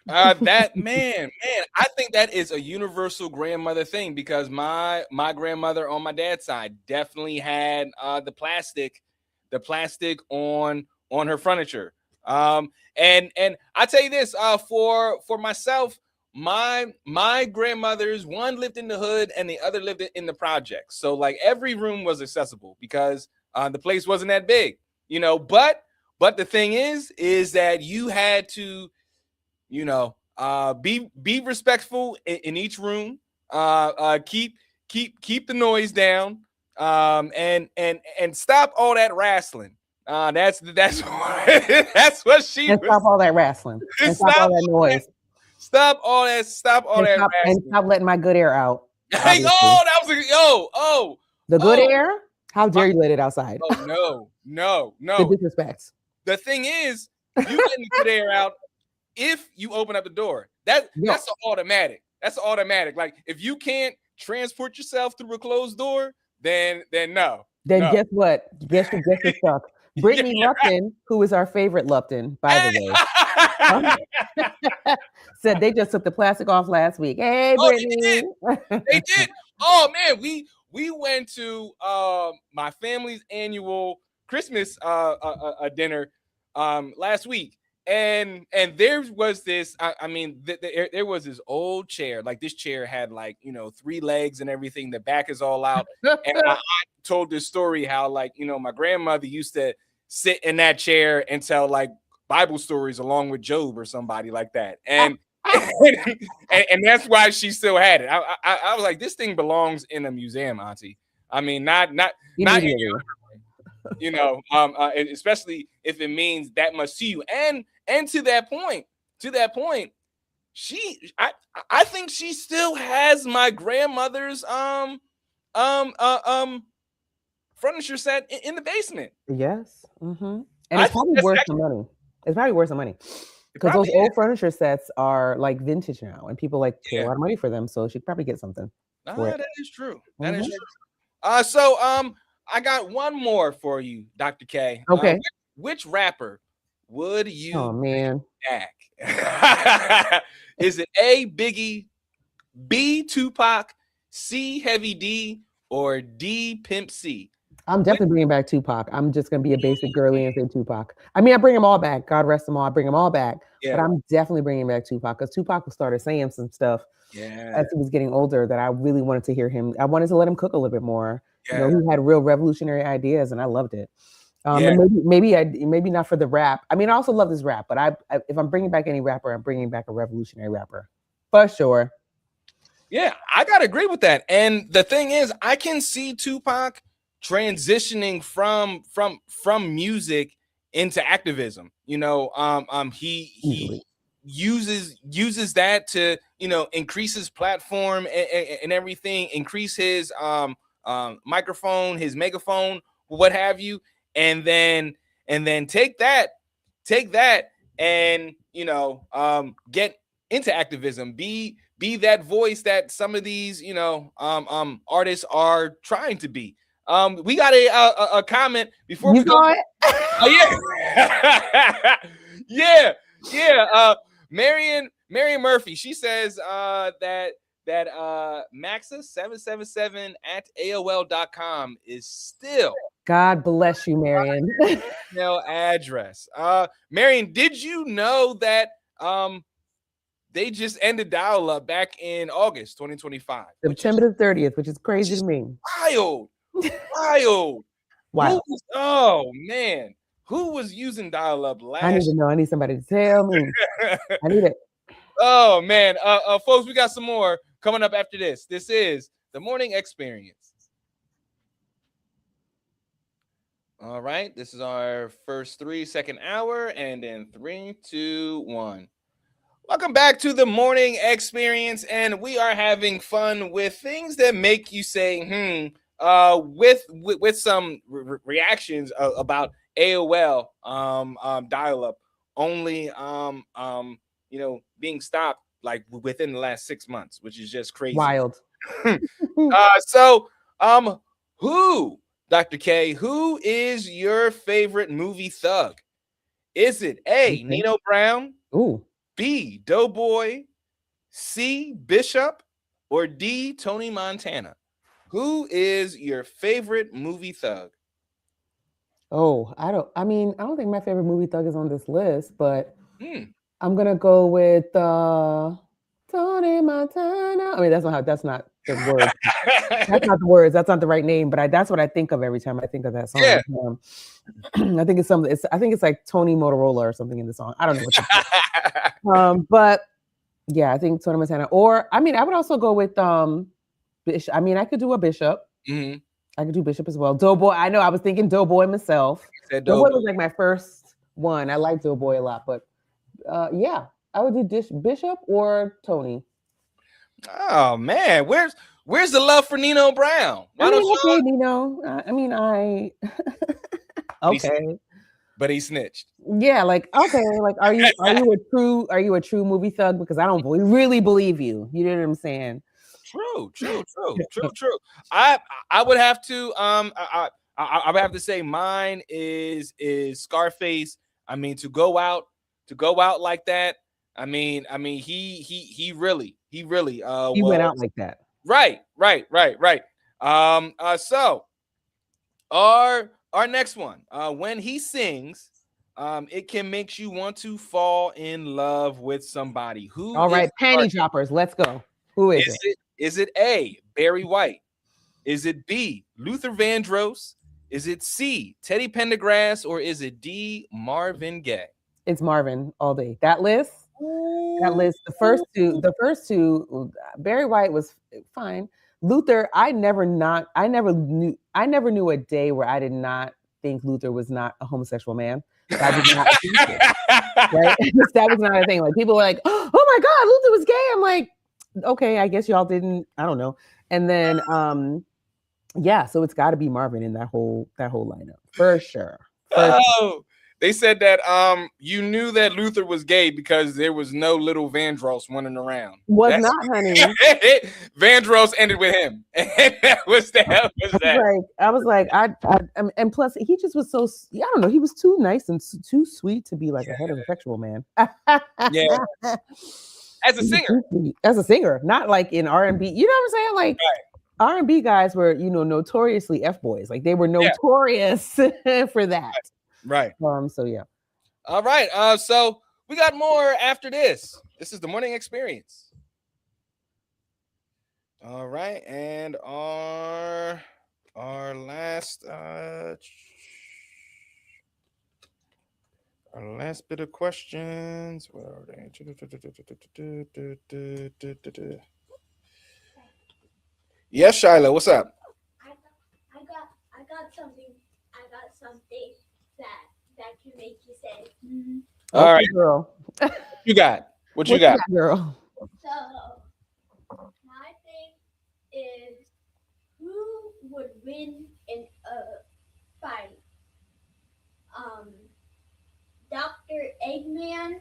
that man, I think that is a universal grandmother thing because my grandmother on my dad's side definitely had the plastic on her furniture. And I tell you this, for myself, my grandmothers, one lived in the hood and the other lived in the projects. So like every room was accessible because the place wasn't that big, but the thing is that you had to be respectful in each room, keep the noise down, and stop all that wrestling. That's that's what she And was. stop all that wrestling, and stop Stop all that noise, stop all that and wrestling. stop letting my good air out. Hey, Obviously, oh, that was a the good oh air. How my dare you let it outside? oh no The no. disrespect. The thing is, you letting the good air out if you open up the door. Yeah. That's automatic. That's automatic. Like if you can't transport yourself through a closed door, then no. Then guess what? Guess who's stuck? Yeah, Brittany yeah. Lupton, who is our favorite Lupton, by the way, Hey! said they just took the plastic off last week. Hey, Oh, they Brittany. did. They did. Oh man, we went to my family's annual Christmas dinner last week. And there was this I mean there was this old chair. Like this chair had like 3 legs and everything. The back is all out. And my aunt told this story how like my grandmother used to sit in that chair and tell like Bible stories along with Job or somebody like that. And and that's why she still had it. I was like, this thing belongs in a museum, Auntie. I mean, not in Immediately. especially if it means that much to you. And to that point, I think she still has my grandmother's um uh, um furniture set in the basement. Yes. And I it's think probably that's worth the actually money. It's probably worth the money. It Because those probably old furniture sets are like vintage now, and people like pay a yeah. lot of money for them. So she could probably get something for Ah, it. that is true. That is Mhm. true. So I got one more for you, Dr. K. Okay. Which rapper would you Oh man, back? Is it A, Biggie, B, Tupac, C, Heavy D, or D, Pimp C? I'm Which, definitely bringing back Tupac. I'm just gonna be a basic girly and say Tupac. I mean, I bring them all back. God rest them all. I bring them all back. But yeah, I'm definitely bringing back Tupac because Tupac started saying some stuff yeah, as he was getting older that I really wanted to hear him. I wanted to let him cook a little bit more. You know, yeah, he had real revolutionary ideas, and I loved it. But yeah, maybe not for the rap. I mean, I also love this rap, but if I'm bringing back any rapper, I'm bringing back a revolutionary rapper for sure. yeah. I gotta agree with that. And the thing is, I can see Tupac transitioning from music into activism. He Easily. uses that to increase his platform and everything, increase his microphone, his megaphone, what have you, and then take that and get into activism, be that voice that some of these artists are trying to be. We got a comment before You we go. saw it? Oh yeah, yeah, yeah. Marion Murphy. She says that Maxa777 at AOL.com is still God bless you, Marion. email address. Marion, did you know that they just ended dial-up back in August 2025, September the 30th, which is which crazy to is me. wild, wild. Wild. Oh man, who was using dial-up I need to last know. I need somebody to tell me. year? I need it. Oh man, folks, we got some more coming up after this. This is the morning experience. All right, this is our first 3-second hour, and in 3, 2, 1. Welcome back to the morning experience, and we are having fun with things that make you say with some reactions about AOL dial-up only being stopped like within the last 6 months, which is just crazy. Wild. So who, Dr. K, who is your favorite movie thug? Is it A, Okay. Nino Brown, Ooh. B, Doughboy, C, Bishop, or D, Tony Montana? Who is your favorite movie thug? Oh, I don't think my favorite movie thug is on this list, but Hmm. I'm gonna go with Tony Montana. I mean, that's not the word. That's not the words. That's not the right name, but that's what I think of every time I think of that Yeah. song. I think it's something. I think it's like Tony Motorola or something in the song. I don't know what but yeah, I think Tony Montana. Or I mean, I would also go with Bishop. I mean, I could do a Bishop. Mhm. I could do Bishop as well. Doughboy. I know I was thinking Doughboy myself. Said Doughboy Doughboy. was like my first one. I like Doughboy a lot, but yeah, I would do Bishop or Tony. Oh man, where's the love for Nino Brown? I Why don't mean, you? okay, Nino. I mean, I okay. But he snitched. Yeah, like okay, like are you a true movie thug? Because I don't really believe you. You know what I'm saying? True. I would have to I would have to say mine is Scarface. I mean to go out like that. He really He went was out like that. right. So our next one, when he sings, it can make you want to fall in love with somebody. Who All is right, panty droppers. Let's go. Who is it? is it A, Barry White? Is it B, Luther Vandross? Is it C, Teddy Pendergrass? Or is it D, Marvin Gaye? It's Marvin all day. That list. That Ooh. list. The first two. Barry White was fine. Luther. I never knew a day where I did not think Luther was not a homosexual man. So I was not attracted. Right? That was not a thing. Like people were like, "Oh my God, Luther was gay." I'm like, okay, I guess y'all didn't. I don't know. And then, yeah, so it's got to be Marvin in that whole lineup for sure. For sure. Oh, They said that you knew that Luther was gay because there was no little Vandross running around. Was That's not, honey. Vandross ended with him. And that was that. I was like, and plus he just was so, I don't know, he was too nice and too sweet to be like a heterosexual man. Yeah. As a He was singer. too sweet. As a singer, not like in R&B. You know what I'm saying? Like R&B guys were, notoriously F boys. Like they were notorious for that. Right. So yeah. All right. So we got more after this. This is the morning experience. All right, and our last bit of questions. Where are they? Yes, Shiloh, what's up? I got something. I got something that can make you say. All right, girl. You got what you got, girl? So my thing is, who would win in a fight? Dr. Eggman.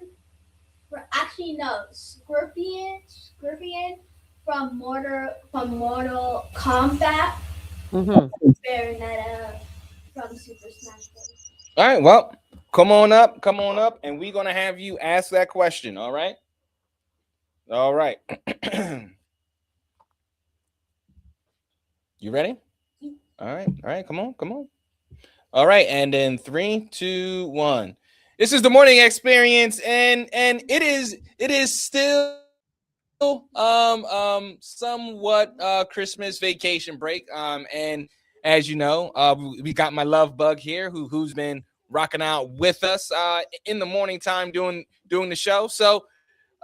Actually, no, Scorpion from Mortal Kombat. Bayonetta from Super Smash Bros. All right, well, come on up, and we're gonna have you ask that question. All right. You ready? All right, come on. All right, and then 3, 2, 1. This is the morning experience, and it is still somewhat Christmas vacation break. And as you know, we got my love bug here who's been rocking out with us in the morning time doing the show. So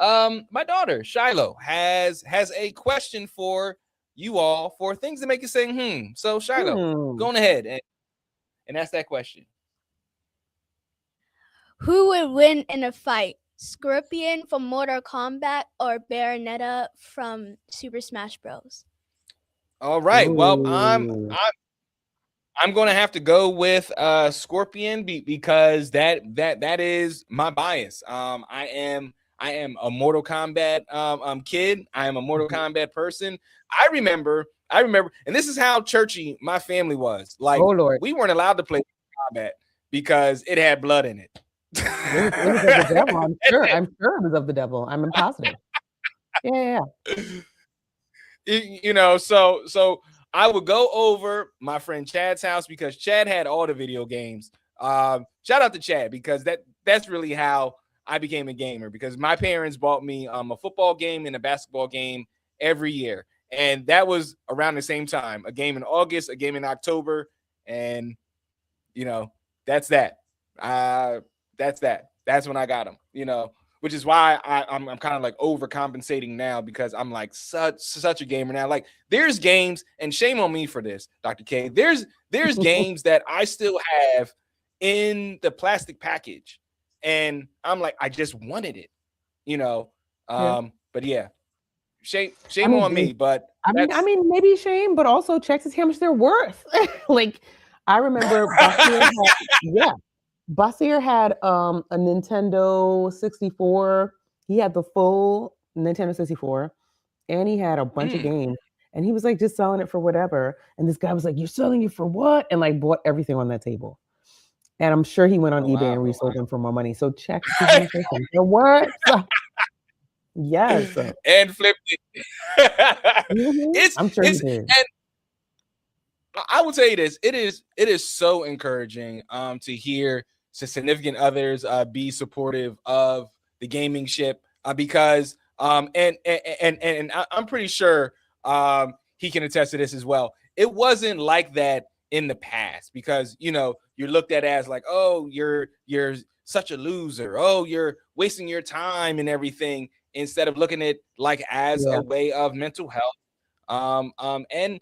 my daughter Shiloh has a question for you all, for things to make you say So Shiloh, go on ahead and ask that question. Who would win in a fight? Scorpion from Mortal Kombat or Bayonetta from Super Smash Bros? All right. Well, I'm going to have to go with Scorpion because that is my bias. I am a Mortal Kombat kid. I am a Mortal Kombat person. I remember, and this is how churchy my family was. Like, we weren't allowed to play combat because it had blood in it. It was of the devil. I'm sure it was of the devil. I'm positive. Yeah. So I would go over my friend Chad's house because Chad had all the video games. Shout out to Chad because that's really how I became a gamer, because my parents bought me a football game and a basketball game every year. And that was around the same time, a game in August, a game in October. And, that's that. That's when I got them, which is why I'm kind of like overcompensating now, because I'm like such a gamer now. Like, there's games, and shame on me for this, Dr. K. There's games that I still have in the plastic package, and I'm like, I just wanted it, But yeah, shame on me. But I mean, maybe shame, but also checks is how much they're worth. Like, I remember Basier had a Nintendo 64. He had the full Nintendo 64, and he had a bunch of games. And he was like just selling it for whatever. And this guy was like, "You're selling it for what?" And like bought everything on that table. And I'm sure he went on eBay and resold them for more money. So check to see how much they're worth. Yes. And flipped it. I'm sure he did. And I would say this: it is so encouraging to hear significant others be supportive of the gaming ship, because and I'm pretty sure he can attest to this as well. It wasn't like that in the past, because you're looked at as like, oh, you're such a loser, oh, you're wasting your time and everything, instead of looking at like as a way of mental health. And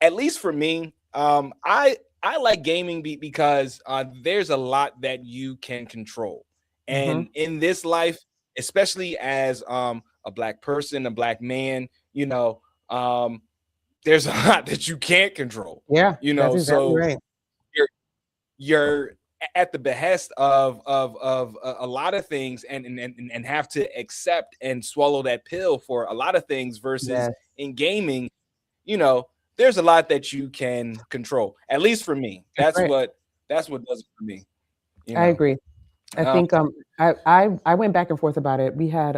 at least for me, I like gaming because there's a lot that you can control, and in this life, especially as a Black person, a Black man, there's a lot that you can't control. Yeah, that's exactly so right. your at the behest of a lot of things, and have to accept and swallow that pill for a lot of things, versus Yes, in gaming, you know, there's a lot that you can control. At least for me, that's right. that's what does it for me. You I know, agree. I um, think I went back and forth about it. We had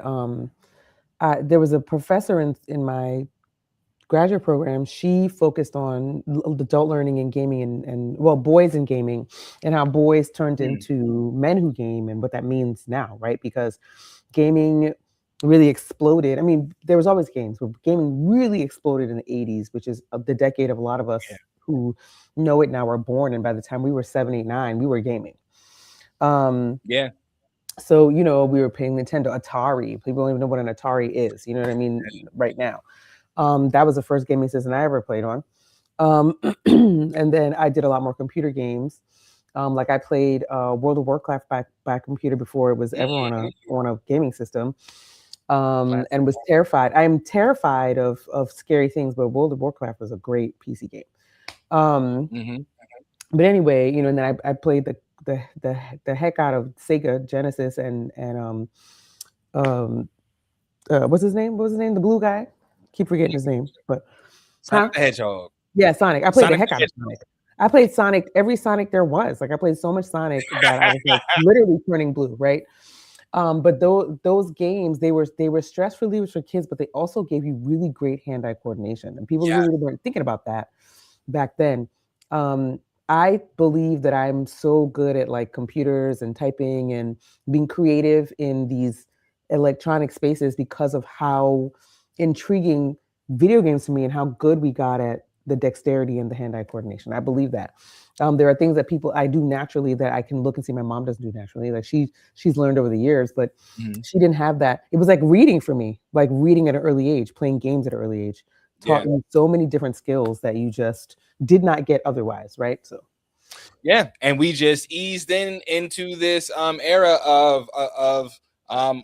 there was a professor in my graduate program. She focused on adult learning and gaming, and well, boys in gaming, and how boys turned mm, into men who game, and what that means now, right? Because gaming really exploded. I mean, there was always games, but gaming really exploded in the 80s, which is the decade of a lot of yeah, us who know it now were born. And by the time we were 7, 8, 9, we were gaming. Um, yeah, so, we were playing Nintendo, Atari. People don't even know what an Atari is. You know what I mean? Right now. That was the first gaming system I ever played on. And then I did a lot more computer games. Like I played World of Warcraft by computer before it was ever on mm, a gaming system, classic. and was terrified. I'm terrified of scary things, but World of Warcraft was a great PC game. Um, Hmm. but anyway, and then I played the heck out of Sega Genesis um, what's his name? What was his name? The blue guy. Keep forgetting his name, but Sonic huh? the Hedgehog, Yeah, Sonic. I played the Sonic heck the out of Hedgehog. Sonic. I played Sonic, every Sonic there was. Like I played so much Sonic that I was like literally turning blue, right? But those games, they were stress relievers for kids, but they also gave you really great hand-eye coordination. And people Yeah, really weren't thinking about that back then. Um, I believe that I'm so good at like computers and typing and being creative in these electronic spaces because of how intriguing video games to me and how good we got at the dexterity and the hand-eye coordination. I believe that. There are things that people I do naturally that I can look and see my mom doesn't do naturally. Like she's learned over the years, but mhm, she didn't have that. It was like reading for me, like reading at an early age, playing games at an early age, taught yeah, me so many different skills that you just did not get otherwise, right? So yeah. And we just eased into this era of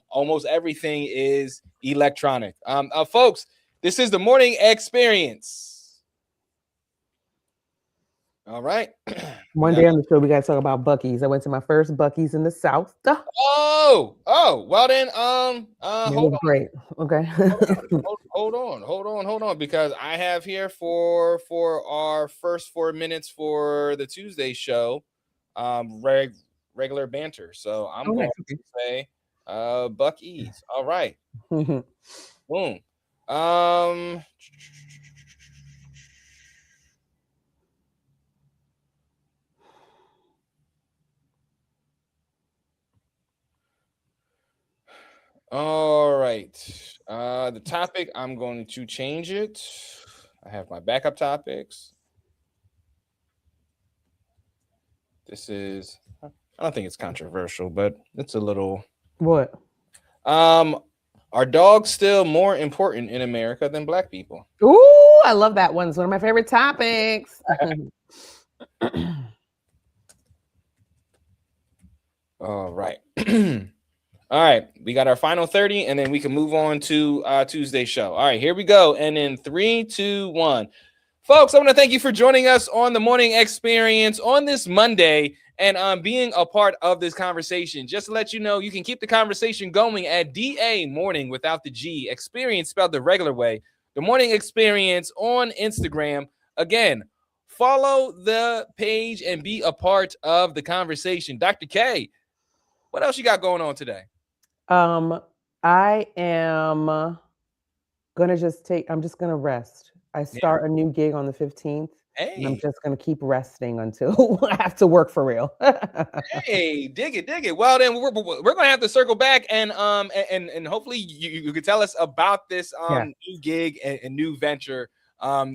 almost everything is electronic. Folks, this is the morning experience. All right. one day on the show, we got to talk about Buc-ee's. I went to my first Buc-ee's in the South. Oh, well then, It hold was on, great. Okay. hold on, because I have here for our first 4 minutes for the Tuesday show, regular banter. So I'm Oh, going nice. to say, Buck E's. All right, Okay. boom. Um, all right. The topic, I'm going to change it. I have my backup topics. This is, I don't think it's controversial, but it's a little. What? Um, are dogs still more important in America than black people? Ooh, I love that one. It's one of my favorite topics. All right. All right. We got our final 30, and then we can move on to Tuesday's show. All right, here we go. And in 3, 2, 1. Folks, I want to thank you for joining us on the morning experience on this Monday and being a part of this conversation. Just to let you know, you can keep the conversation going at DA Morning without the G, experience spelled the regular way. The morning experience on Instagram. Again, follow the page and be a part of the conversation. Dr. K, what else you got going on today? um, I am I'm just gonna rest. I Yeah. start a new gig on the 15th, and I'm Hey, just gonna keep resting until I have to work for real. hey, dig it, dig it. Well, then we're gonna have to circle back and hopefully you could tell us about this Yeah, new gig and new venture.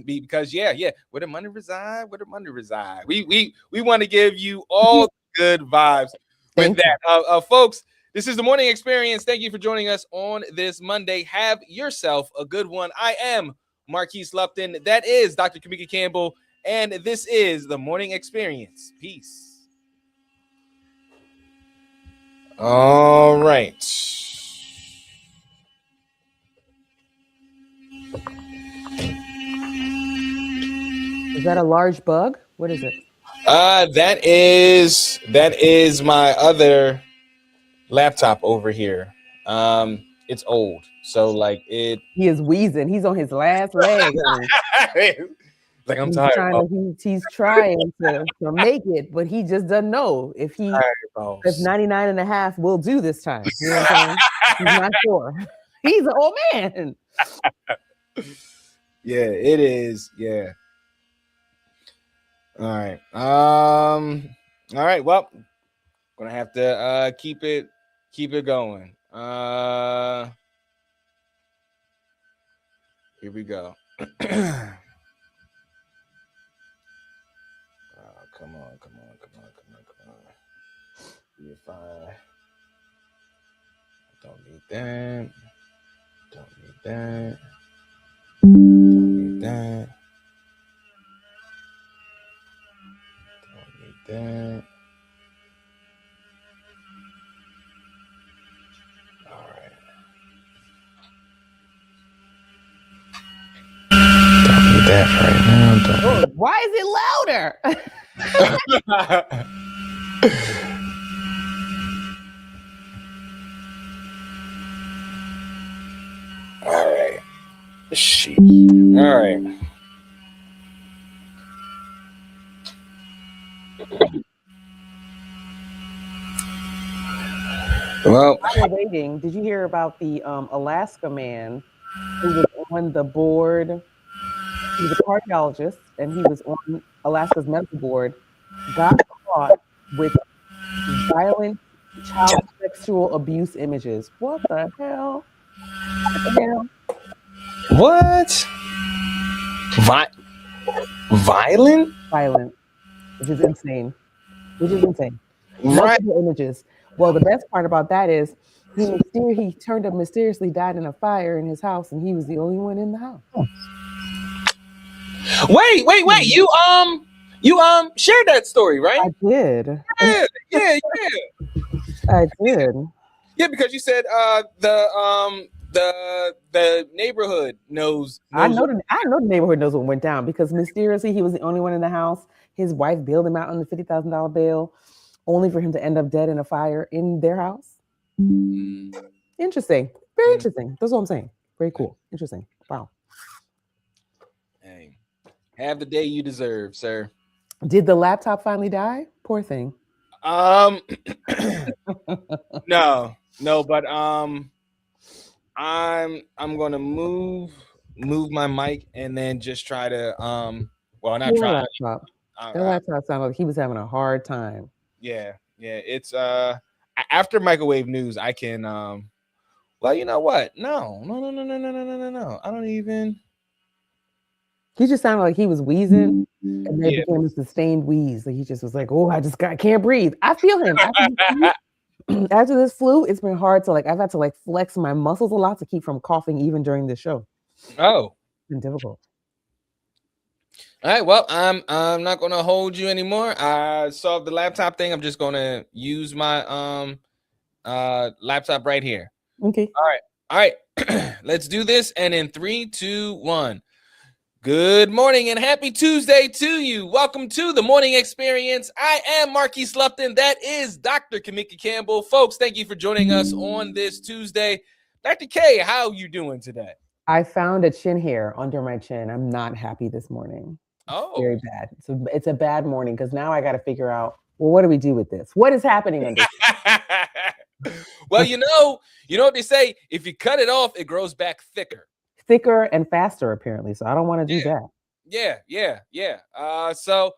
Because yeah, where the money reside, where the money reside. We want to give you all good vibes with thank you. that. Folks, this is the morning experience. Thank you for joining us on this Monday. Have yourself a good one. I am Marquise Lupton. That is Dr. Kamika Campbell, and this is the morning experience. Peace. All right. Is that a large bug? What is it? That is my other laptop over here. It's old, so like it. He is wheezing. He's on his last leg, honey. Like I'm He's tired, trying boss. to he's trying to make it, but he just doesn't know if Tired, if boss. 99 and a half will do this time. You know what I'm saying? He's not sure. He's an old man. Yeah, it is. Yeah. All right. All right. Well, gonna have to keep it going. Here we go. Come on. If I don't need that. Don't need that. Don't need that. Don't need that. All right. Don't need that right now. Oh, why is it louder? All right. Shit. All right. Well, While we're waiting, did you hear about the Alaska man who was on the board? He was a cardiologist and he was on Alaska's medical board, got caught with violent child sexual abuse images. What the hell? What the hell? what? Violent? Violent, which is insane. Right. Multiple images. Well, the best part about that is he turned up mysteriously died in a fire in his house, and he was the only one in the house. Wait. You shared that story, right? I did. Yeah. I did. Yeah, because you said the neighborhood knows. I know the neighborhood knows what went down because mysteriously he was the only one in the house. His wife bailed him out on the $50,000 bail, only for him to end up dead in a fire in their house. Interesting. Very interesting. That's what I'm saying. Very cool. Interesting. Wow. Hey, have the day you deserve, sir. Did the laptop finally die? Poor thing. No, but I'm gonna move my mic and then just try to well, not try. Laptop. That laptop sounded like he was having a hard time. Yeah. It's after microwave news, I can well, you know what? No. I don't even. He just sounded like he was wheezing, and then became a sustained wheeze. Like he just was like, "Oh, I can't breathe." I feel him. After this flu, it's been hard to I've had to flex my muscles a lot to keep from coughing even during the show. Oh, it's been difficult. All right. Well, I'm not gonna hold you anymore. I solved the laptop thing. I'm just gonna use my laptop right here. Okay. All right. Let's do this. And in 3, 2, 1. Good morning and happy Tuesday to you. Welcome to the Morning Experience. I am Marquise Lupton. That is Dr. Kamika Campbell. Folks, thank you for joining us on this Tuesday. Dr. K, how are you doing today? I found a chin hair under my chin. I'm not happy this morning. Oh, very bad. So it's a bad morning because now I got to figure out, well, what do we do with this? What is happening under? Well, you know what they say. If you cut it off, it grows back thicker and faster, apparently. So I don't want to do that. Yeah. So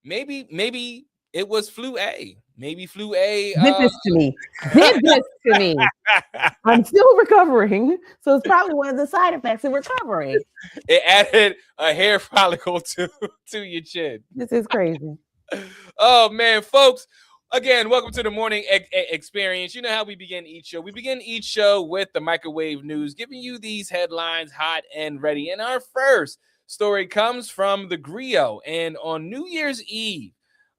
maybe it was flu A. Maybe flu A. Did this to me. I'm still recovering. So it's probably one of the side effects of recovering. It added a hair follicle to your chin. This is crazy. Oh, man, folks. Again, welcome to the Morning Experience. You know how we begin each show. We begin each show with the microwave news, giving you these headlines hot and ready. And our first story comes from the Griot. And on New Year's Eve,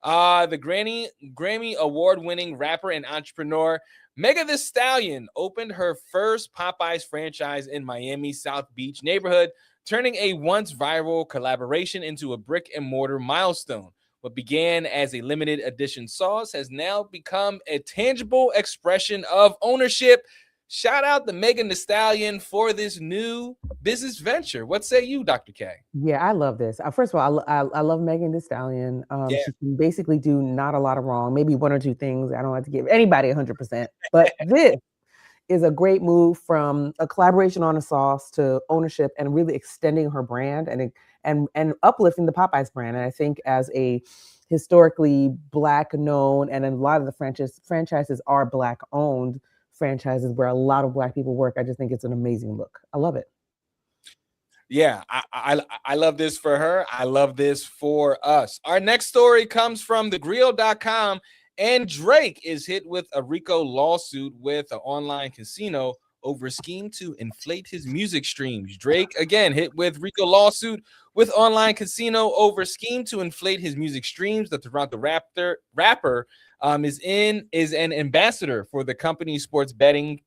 the Grammy award-winning rapper and entrepreneur Megan Thee Stallion opened her first Popeyes franchise in Miami's South Beach neighborhood, turning a once viral collaboration into a brick-and-mortar milestone. What began as a limited edition sauce has now become a tangible expression of ownership. Shout out to Megan Thee Stallion for this new business venture. What say you, Dr. K? Yeah, I love this. First of all, I love Megan Thee Stallion. Yeah. She can basically do not a lot of wrong, maybe one or two things. I don't have to give anybody 100%, but this is a great move from a collaboration on a sauce to ownership and really extending her brand and uplifting the Popeyes brand. And I think as a historically Black known, and a lot of the franchises are Black owned franchises where a lot of Black people work, I just think it's an amazing look. I love it. Yeah, I love this for her. I love this for us. Our next story comes from thegrill.com, and Drake is hit with a RICO lawsuit with an online casino over a scheme to inflate his music streams. Drake again hit with RICO lawsuit with online casino over scheme to inflate his music streams. The Toronto rapper is an ambassador for the company's sports betting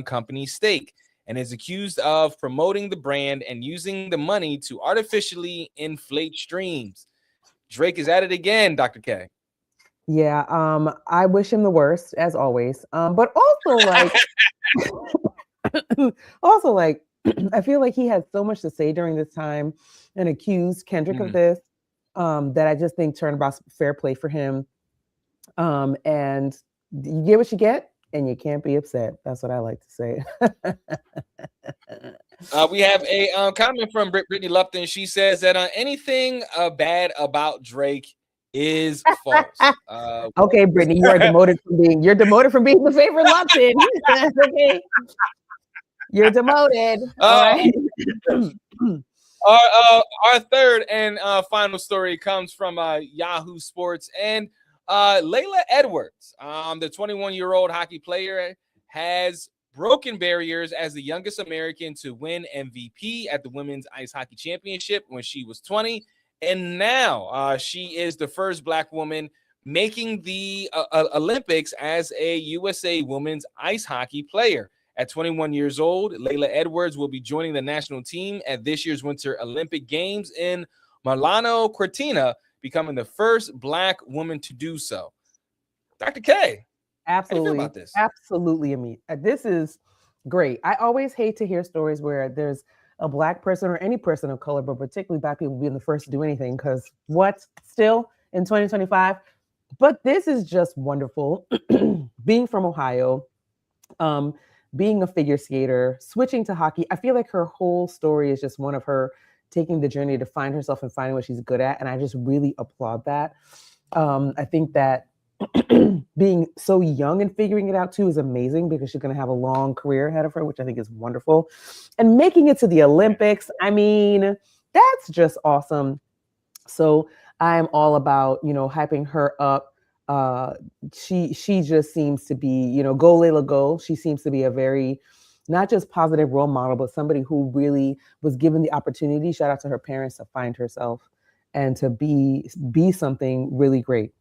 company Stake, and is accused of promoting the brand and using the money to artificially inflate streams. Drake is at it again, Dr. K. Yeah, I wish him the worst as always. But also like also like I feel like he had so much to say during this time and accused Kendrick of this, that I just think turnabout's fair play for him. And you get what you get, and you can't be upset. That's what I like to say. We have a comment from Brittany Lupton. She says that anything bad about Drake is false. Okay, Brittany, you're demoted from being the favorite Lupton. Okay, you're demoted. All right. Our third and final story comes from Yahoo Sports, and Layla Edwards, the 21-year-old hockey player, has broken barriers as the youngest American to win MVP at the Women's Ice Hockey Championship when she was 20. And now she is the first Black woman making the Olympics as a USA women's ice hockey player. At 21 years old, Layla Edwards will be joining the national team at this year's Winter Olympic Games in Milano Cortina, becoming the first Black woman to do so. Dr. K, absolutely, how do you feel about this? Absolutely, this is great. I always hate to hear stories where there's a Black person or any person of color, but particularly Black people being the first to do anything, because what, still in 2025? But this is just wonderful. Being from Ohio, being a figure skater, switching to hockey, I feel like her whole story is just one of her taking the journey to find herself and finding what she's good at. And I just really applaud that. I think that being so young and figuring it out too is amazing, because she's going to have a long career ahead of her, which I think is wonderful. And making it to the Olympics, I mean, that's just awesome. So I'm all about, hyping her up. She just seems to be, go Layla go. She seems to be a very, not just positive role model, but somebody who really was given the opportunity, shout out to her parents, to find herself and to be something really great.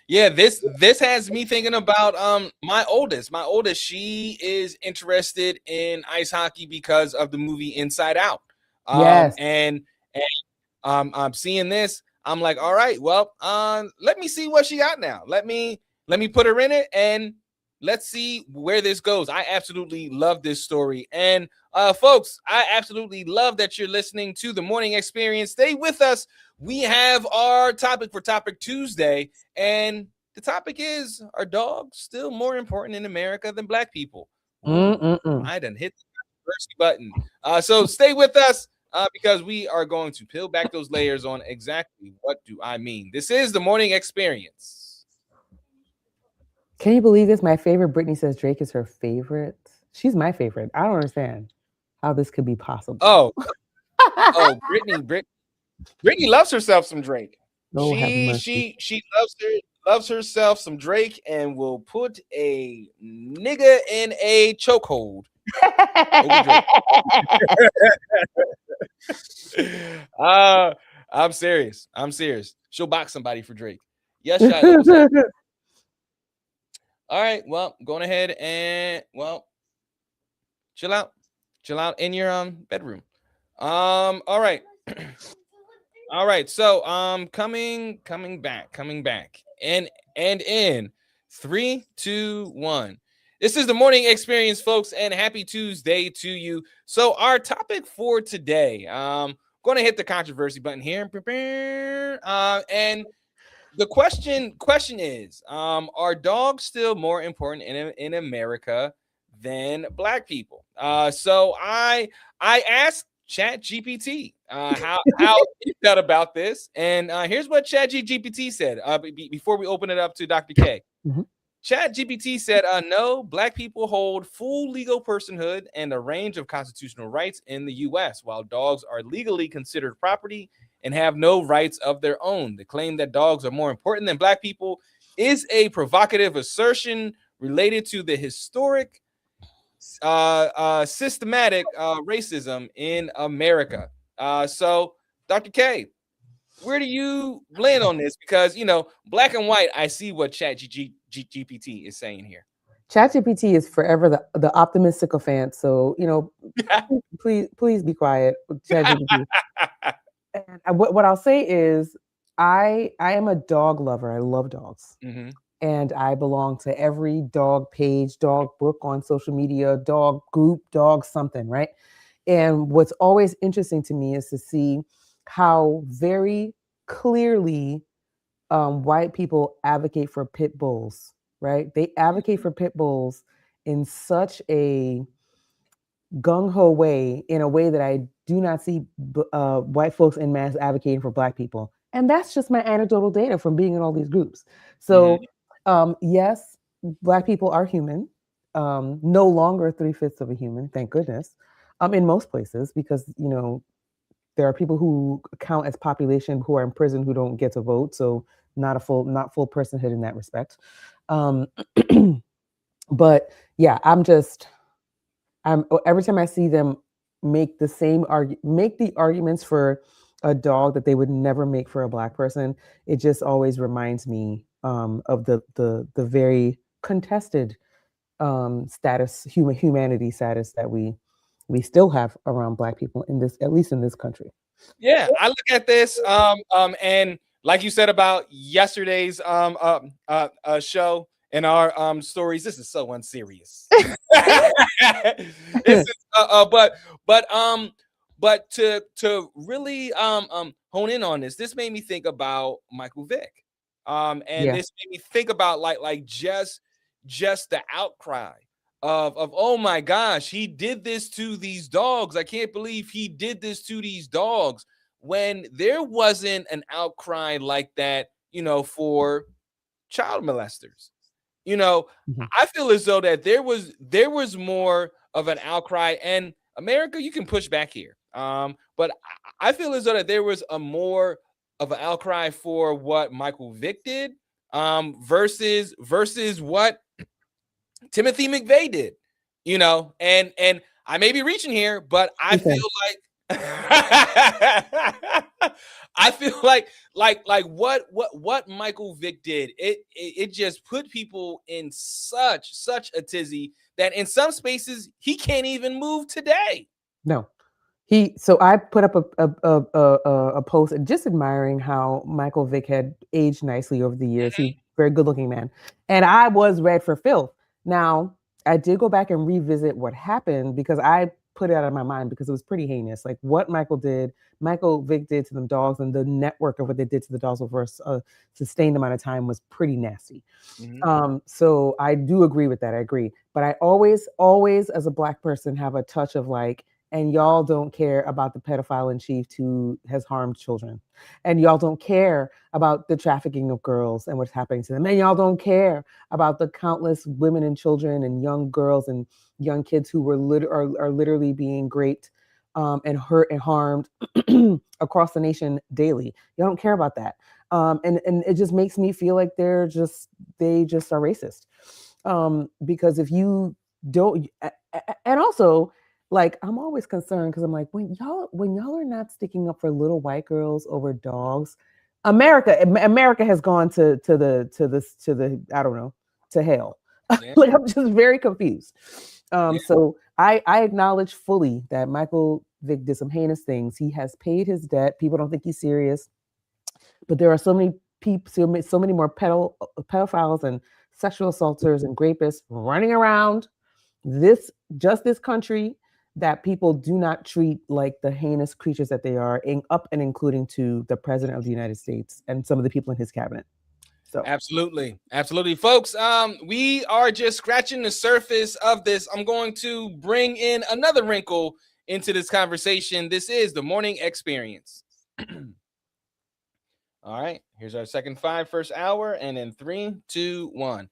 Yeah, this has me thinking about my oldest. My oldest, she is interested in ice hockey because of the movie Inside Out. Yes. And I'm seeing this. I'm like, all right, well, let me see what she got now. Let me put her in it, and let's see where this goes. I absolutely love this story. And folks, I absolutely love that you're listening to the Morning Experience. Stay with us. We have our topic for Topic Tuesday, and the topic is, are dogs still more important in America than Black people? I done hit the controversy button. So stay with us, because we are going to peel back those layers on exactly what do I mean. This is the Morning Experience. Can you believe this? My favorite, Brittany says Drake is her favorite. She's my favorite. I don't understand how this could be possible. Oh, Brittany loves herself some Drake. Oh, she loves herself some Drake, and will put a nigga in a chokehold over Drake. I'm serious. She'll box somebody for Drake. Yes, Shiloh. All right. Well, going ahead and chill out in your bedroom. All right. All right. So coming back. And in 3, 2, 1. This is the morning experience, folks, and happy Tuesday to you. So our topic for today, going to hit the controversy button here. And the question is, are dogs still more important in America than black people? So I asked Chat GPT how he felt about this, and here's what Chat GPT said. Before we open it up to Dr. K. Mhm. Chat GPT said, no, black people hold full legal personhood and a range of constitutional rights in the U.S., while dogs are legally considered property and have no rights of their own. The claim that dogs are more important than black people is a provocative assertion related to the historic, systematic racism in America. So, Dr. K, where do you land on this? Because, black and white, I see what Chat GPT is saying here. ChatGPT is forever the optimistic sycophant. So, please be quiet with ChatGPT. And what I'll say is, I am a dog lover. I love dogs. Mm-hmm. And I belong to every dog page, dog book on social media, dog group, dog something, right? And what's always interesting to me is to see how very clearly white people advocate for pit bulls, right? They advocate for pit bulls in such a gung-ho way, in a way that I do not see white folks in mass advocating for black people. And that's just my anecdotal data from being in all these groups. So yes, black people are human, no longer 3/5 of a human, thank goodness, in most places, because, there are people who count as population who are in prison who don't get to vote. So not full personhood in that respect. But yeah, every time I see them make the arguments for a dog that they would never make for a black person, it just always reminds me of the very contested humanity status that we still have around black people at least in this country. Yeah, I look at this and like you said about yesterday's show and our stories, this is so unserious. This is but to really hone in on this made me think about Michael Vick. And this made me think about like just the outcry of oh my gosh, he did this to these dogs. I can't believe he did this to these dogs, when there wasn't an outcry like that, for child molesters. I feel as though that there was more of an outcry, and America, you can push back here. But I feel as though that there was a more of an outcry for what Michael Vick did, versus what Timothy McVeigh did, and I may be reaching here, but I feel like I feel like what Michael Vick did, it just put people in such a tizzy that in some spaces he can't even move today. No. So I put up a post just admiring how Michael Vick had aged nicely over the years. He's a very good looking man. And I was read for filth. Now, I did go back and revisit what happened, because I put it out of my mind, because it was pretty heinous. Like what Michael Vick did to them dogs, and the network of what they did to the dogs over a sustained amount of time was pretty nasty. So I do agree with that. I agree. But I always, as a black person, have a touch of like, and y'all don't care about the pedophile in chief who has harmed children. And y'all don't care about the trafficking of girls and what's happening to them. And y'all don't care about the countless women and children and young girls and young kids who are literally being raped and hurt and harmed across the nation daily. Y'all don't care about that. And it just makes me feel like they just are racist. Because if you don't, and also, like, I'm always concerned, because I'm like, when y'all are not sticking up for little white girls over dogs, America has gone to the I don't know, to hell. Yeah. Like, I'm just very confused. So I acknowledge fully that Michael Vic did some heinous things. He has paid his debt. People don't think he's serious, but there are so many people, so many more pedophiles and sexual assaulters and rapists running around this country that people do not treat like the heinous creatures that they are, up and including to the president of the United States and some of the people in his cabinet. So absolutely, folks. We are just scratching the surface of this. I'm going to bring in another wrinkle into this conversation. This is the morning experience. All right, here's our second first hour, and in 3, 2, 1.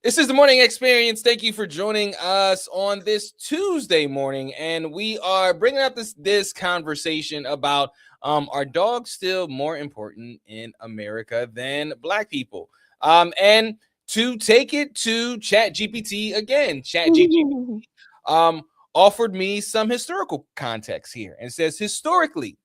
This is the morning experience. Thank you for joining us on this Tuesday morning, and we are bringing up this conversation about are dogs still more important in America than Black people? And to take it to ChatGPT again, ChatGPT offered me some historical context here and says historically,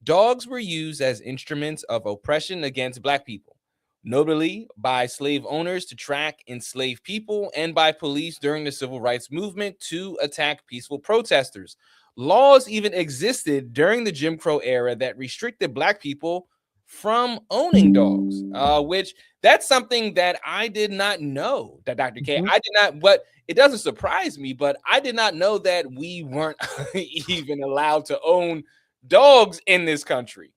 dogs were used as instruments of oppression against Black people, notably by slave owners to track enslaved people and by police during the civil rights movement to attack peaceful protesters. Laws even existed during the Jim Crow era that restricted Black people from owning dogs, which that's something that I did not know, that Dr. K, I did not, but it doesn't surprise me, but I did not know that we weren't even allowed to own dogs in this country.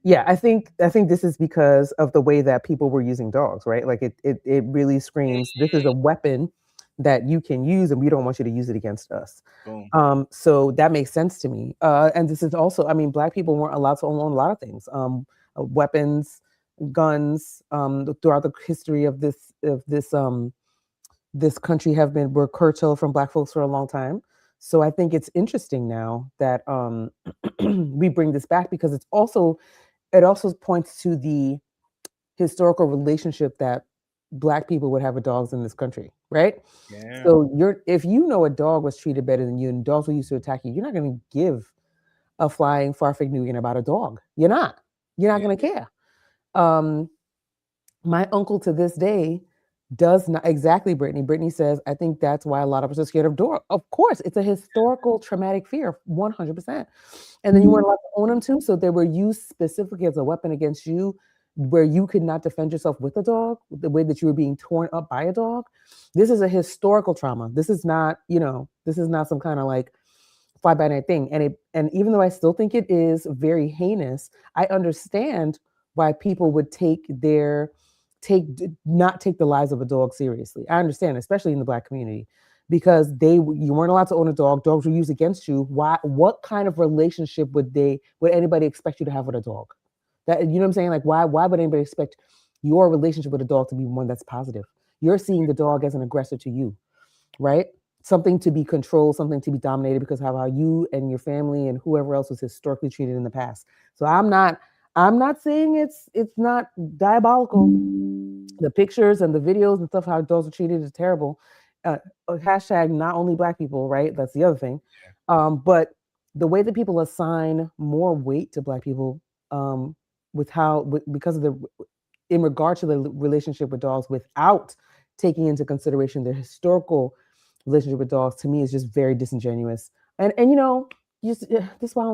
Yeah, I think this is because of the way that people were using dogs, right? Like it really screams, this is a weapon that you can use, and we don't want you to use it against us. Boom. So that makes sense to me. And this is also, I mean, Black people weren't allowed to own a lot of things, weapons, guns. Throughout the history of this country were curtailed from Black folks for a long time. So I think it's interesting now that we bring this back because it also points to the historical relationship that Black people would have with dogs in this country, right? Yeah. So if you know a dog was treated better than you and dogs were used to attack you, you're not going to give a flying farfignugan about a dog. You're not going to care. My uncle to this day does not exactly, Brittany. Brittany says, I think that's why a lot of us are scared of dogs. Of course, it's a historical traumatic fear, 100%. And then you weren't allowed to own them too. So they were used specifically as a weapon against you, where you could not defend yourself with a dog, the way that you were being torn up by a dog. This is a historical trauma. This is not, this is not some kind of like fly by night thing. And even though I still think it is very heinous, I understand why people would not take the lives of a dog seriously. I understand, especially in the Black community, because you weren't allowed to own a dog. Dogs were used against you. Why? What kind of relationship would anybody expect you to have with a dog? That, you know what I'm saying? Like, why would anybody expect your relationship with a dog to be one that's positive? You're seeing the dog as an aggressor to you, right? Something to be controlled, something to be dominated because of how you and your family and whoever else was historically treated in the past. So I'm not saying it's not diabolical. The pictures and the videos and stuff, how dogs are treated is terrible. Hashtag not only Black people, right? That's the other thing. But the way that people assign more weight to Black people, because of in regard to the relationship with dogs, without taking into consideration their historical relationship with dogs, to me is just very disingenuous. And this is why I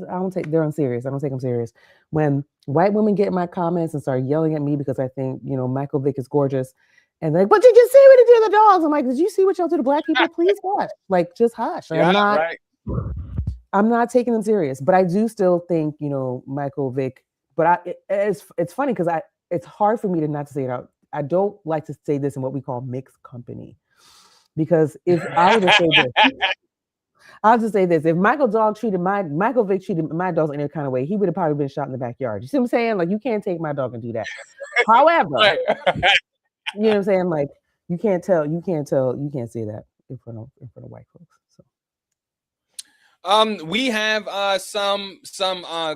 don't take they're unserious. I don't take them serious. When white women get in my comments and start yelling at me because I think Michael Vick is gorgeous, and they're like, but you just see what he did to the dogs. I'm like, did you see what y'all do to Black people? Please hush. Like, just hush. Yeah, I'm not taking them serious, but I do still think Michael Vick. But it's funny because it's hard for me to not to say it out. I don't like to say this in what we call mixed company, because if I were to say this. I'll just say this: if Michael Vick treated my dogs in any kind of way, he would have probably been shot in the backyard. You see what I'm saying? Like, you can't take my dog and do that. However, you know what I'm saying? Like, you can't say that in front of white folks. So, we have some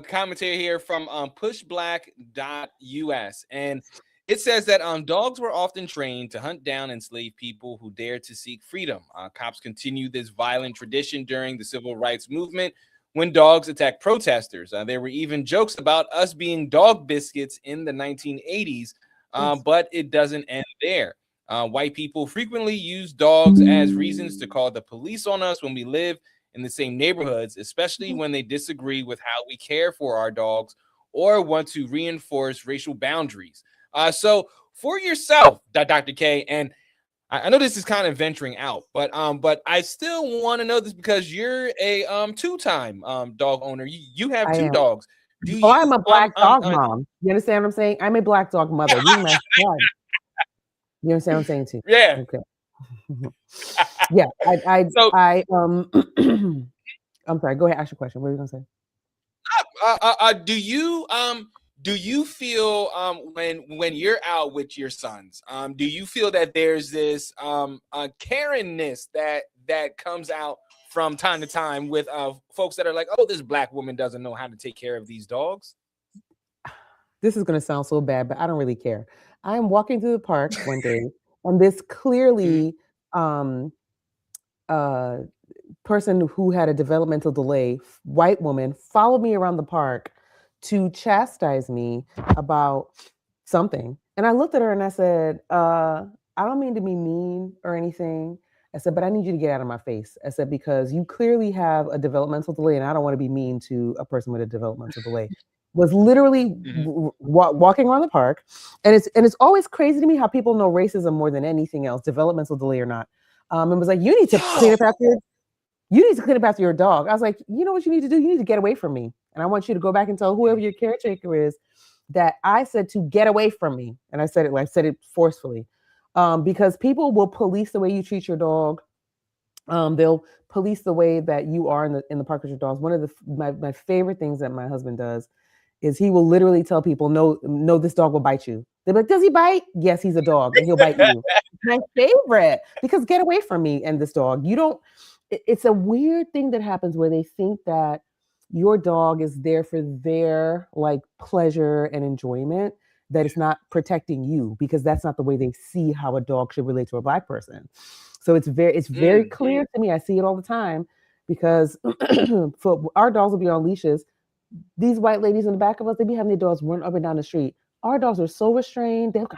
commentary here from pushblack.us, and it says that dogs were often trained to hunt down enslaved people who dared to seek freedom. Cops continued this violent tradition during the civil rights movement when dogs attacked protesters. There were even jokes about us being dog biscuits in the 1980s, but it doesn't end there. White people frequently use dogs as reasons to call the police on us when we live in the same neighborhoods, especially when they disagree with how we care for our dogs or want to reinforce racial boundaries. So for yourself, Dr. K, and I know this is kind of venturing out, but I still want to know this because you're a two-time dog owner. You have I two am. dogs. Do Oh, you I'm a black dog mom. You understand what I'm saying? I'm a black dog mother. These are my sons. You understand what I'm saying too? yeah. Okay. Yeah. So I'm sorry. Go ahead. Ask your question. What are you gonna say? do you feel when you're out with your sons, do you feel that there's this Karenness that comes out from time to time with folks that are like, oh, this black woman doesn't know how to take care of these dogs? This is gonna sound so bad, but I don't really care. I am walking through the park one day, and this clearly uh person who had a developmental delay, white woman, followed me around the park to chastise me about something. And I looked at her and I said, I don't mean to be mean or anything. I said, but I need you to get out of my face. I said, because you clearly have a developmental delay, and I don't want to be mean to a person with a developmental delay. Was literally walking around the park, and it's always crazy to me how people know racism more than anything else, developmental delay or not. And was like, you need to clean up after your dog. I was like, you know what you need to do? You need to get away from me. And I want you to go back and tell whoever your caretaker is that I said to get away from me. And I said it forcefully. Because people will police the way you treat your dog. They'll police the way that you are in the park with your dogs. One of my favorite things that my husband does is he will literally tell people, no, this dog will bite you. They're like, does he bite? Yes, he's a dog and he'll bite you. My favorite, because get away from me and this dog. It's a weird thing that happens where they think that your dog is there for their like pleasure and enjoyment, that it's not protecting you, because that's not the way they see how a dog should relate to a black person. So it's very clear to me. I see it all the time because for our dogs will be on leashes. These white ladies in the back of us, they be having their dogs run up and down the street. Our dogs are so restrained. They'll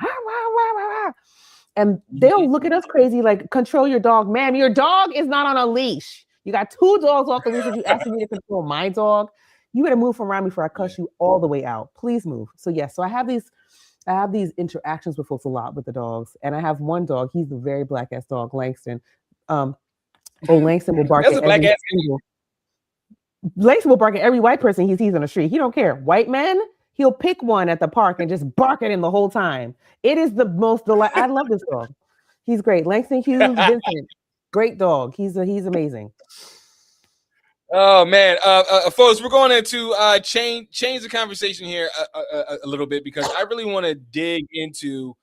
and they'll look at us crazy like, control your dog. Ma'am, your dog is not on a leash. You got two dogs off the leash and you asking me to control my dog. You better move from around before I cuss you all the way out. Please move. So yes, so I have these interactions with folks a lot with the dogs. And I have one dog, he's a very black ass dog, Langston. Langston will bark at every Langston will bark at every white person he sees on the street. He don't care. White men, he'll pick one at the park and just bark at him the whole time. It is the most I love this dog. He's great. Langston Hughes Vincent, great dog. He's amazing. Oh man, folks, we're going to change the conversation here a little bit, because I really want to dig into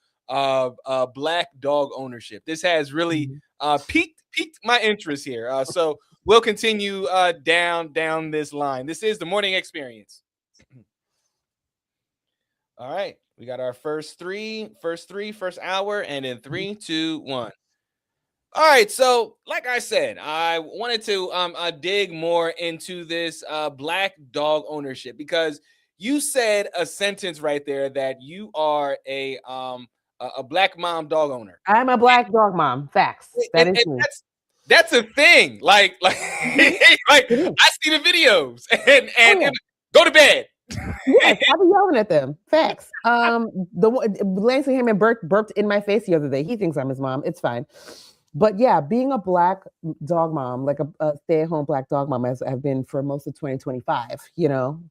black dog ownership. This has really piqued my interest here. So we'll continue down this line. This is the morning experience. All right, we got our first hour, and in 3, 2, 1. All right, so like I said, I wanted to dig more into this black dog ownership, because you said a sentence right there that you are a black mom dog owner. I'm a black dog mom. Facts. That is true. That's a thing. Like like I see the videos and go to bed. Yes, I'll be yelling at them. Facts. Langston Hammond burped in my face the other day. He thinks I'm his mom. It's fine. But yeah, being a black dog mom, like a stay-at-home black dog mom, as I've been for most of 2025,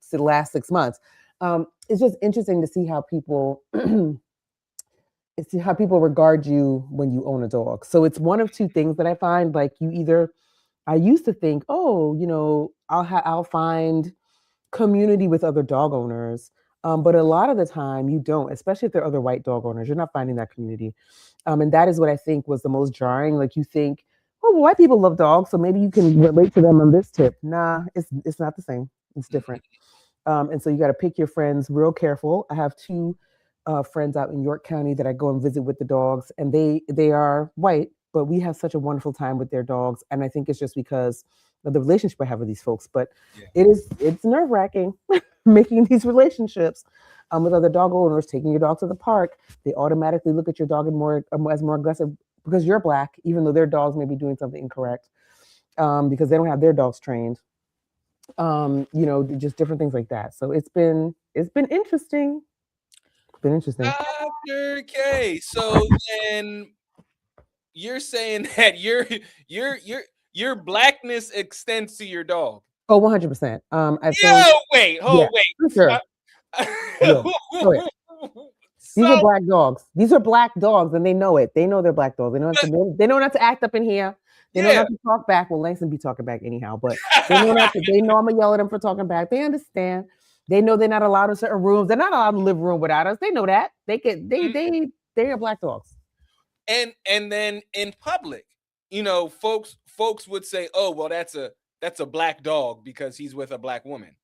so the last 6 months, it's just interesting to see how people regard you when you own a dog. So it's one of two things that I find. Like I used to think, I'll find community with other dog owners. But a lot of the time you don't, especially if there are other white dog owners, you're not finding that community. And that is what I think was the most jarring. Like you think, oh, well, white people love dogs, so maybe you can relate to them on this tip. Nah, it's not the same. It's different. And so you got to pick your friends real careful. I have two friends out in York County that I go and visit with the dogs, and they are white, but we have such a wonderful time with their dogs. And I think it's just because of the relationship I have with these folks. But it's nerve-wracking making these relationships with other dog owners, taking your dog to the park. They automatically look at your dog as more aggressive because you're black, even though their dogs may be doing something incorrect. because they don't have their dogs trained. Just different things like that. So it's been interesting. It's been interesting. Dr. K. So then you're saying that your your blackness extends to your dog. Oh, 100%. I Yo, think, wait, yeah, oh wait. for sure. Yeah. Oh yeah. These are So black dogs. These are black dogs, and they know it. They know they're black dogs. They know not to act up in here. They know yeah. not to talk back. Well, Langston be talking back anyhow, but they know not to. They know I'm gonna yell at them for talking back. They understand. They know they're not allowed in certain rooms. They're not allowed in the living room without us. They know that. They get. They are black dogs. And then in public, folks would say, "Oh, well, that's a black dog because he's with a black woman."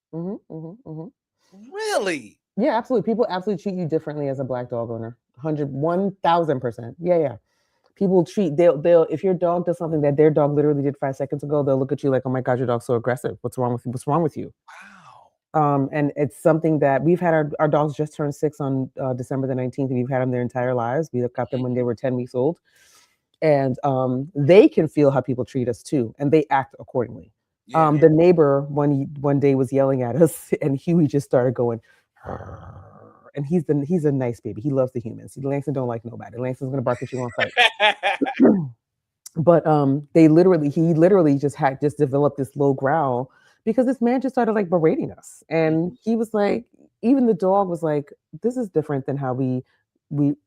Really? Yeah, absolutely. People absolutely treat you differently as a black dog owner. 1,000%. Yeah. People treat they'll if your dog does something that their dog literally did 5 seconds ago, they'll look at you like, "Oh my God, your dog's so aggressive. What's wrong with you? What's wrong with you?" And it's something that we've had our dogs just turned 6 on December the 19th, and we've had them their entire lives. We got them when they were 10 weeks old. And they can feel how people treat us too, and they act accordingly. The neighbor one day was yelling at us, and Huey just started going, and he's a nice baby. He loves the humans. Langston don't like nobody. Langston's gonna bark at you on sight. But he literally just developed this low growl because this man just started like berating us, and he was like, even the dog was like, "This is different than how we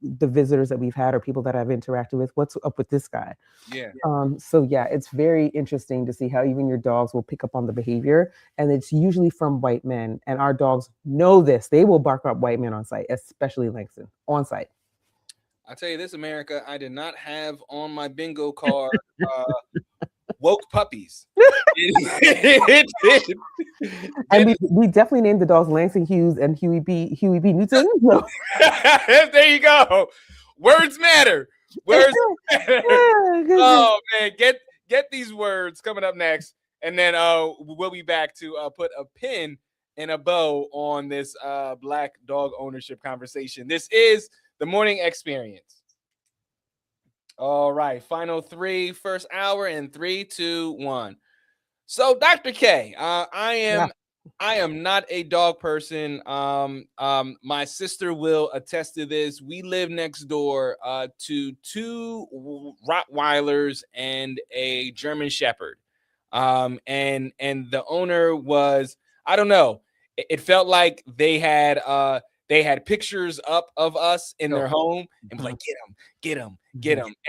the visitors that we've had or people that I've interacted with. What's up with this guy?" Yeah. So yeah, it's very interesting to see how even your dogs will pick up on the behavior, and it's usually from white men. And our dogs know this; they will bark up white men on sight, especially Langston on sight. I'll tell you this, America, I did not have on my bingo card woke puppies. And we definitely named the dogs Langston Hughes and Huey B. Newton. So. There you go. Words matter. Words matter. Oh man, get these words coming up next, and then we'll be back to put a pin and a bow on this black dog ownership conversation. This is the Morning Experience. All right, final three, first hour in 3, 2, 1. So, Dr. K, I am not a dog person. My sister will attest to this. We live next door to 2 Rottweilers and a German Shepherd. And the owner was, I don't know. It felt like they had pictures up of us in their home and was like, get him.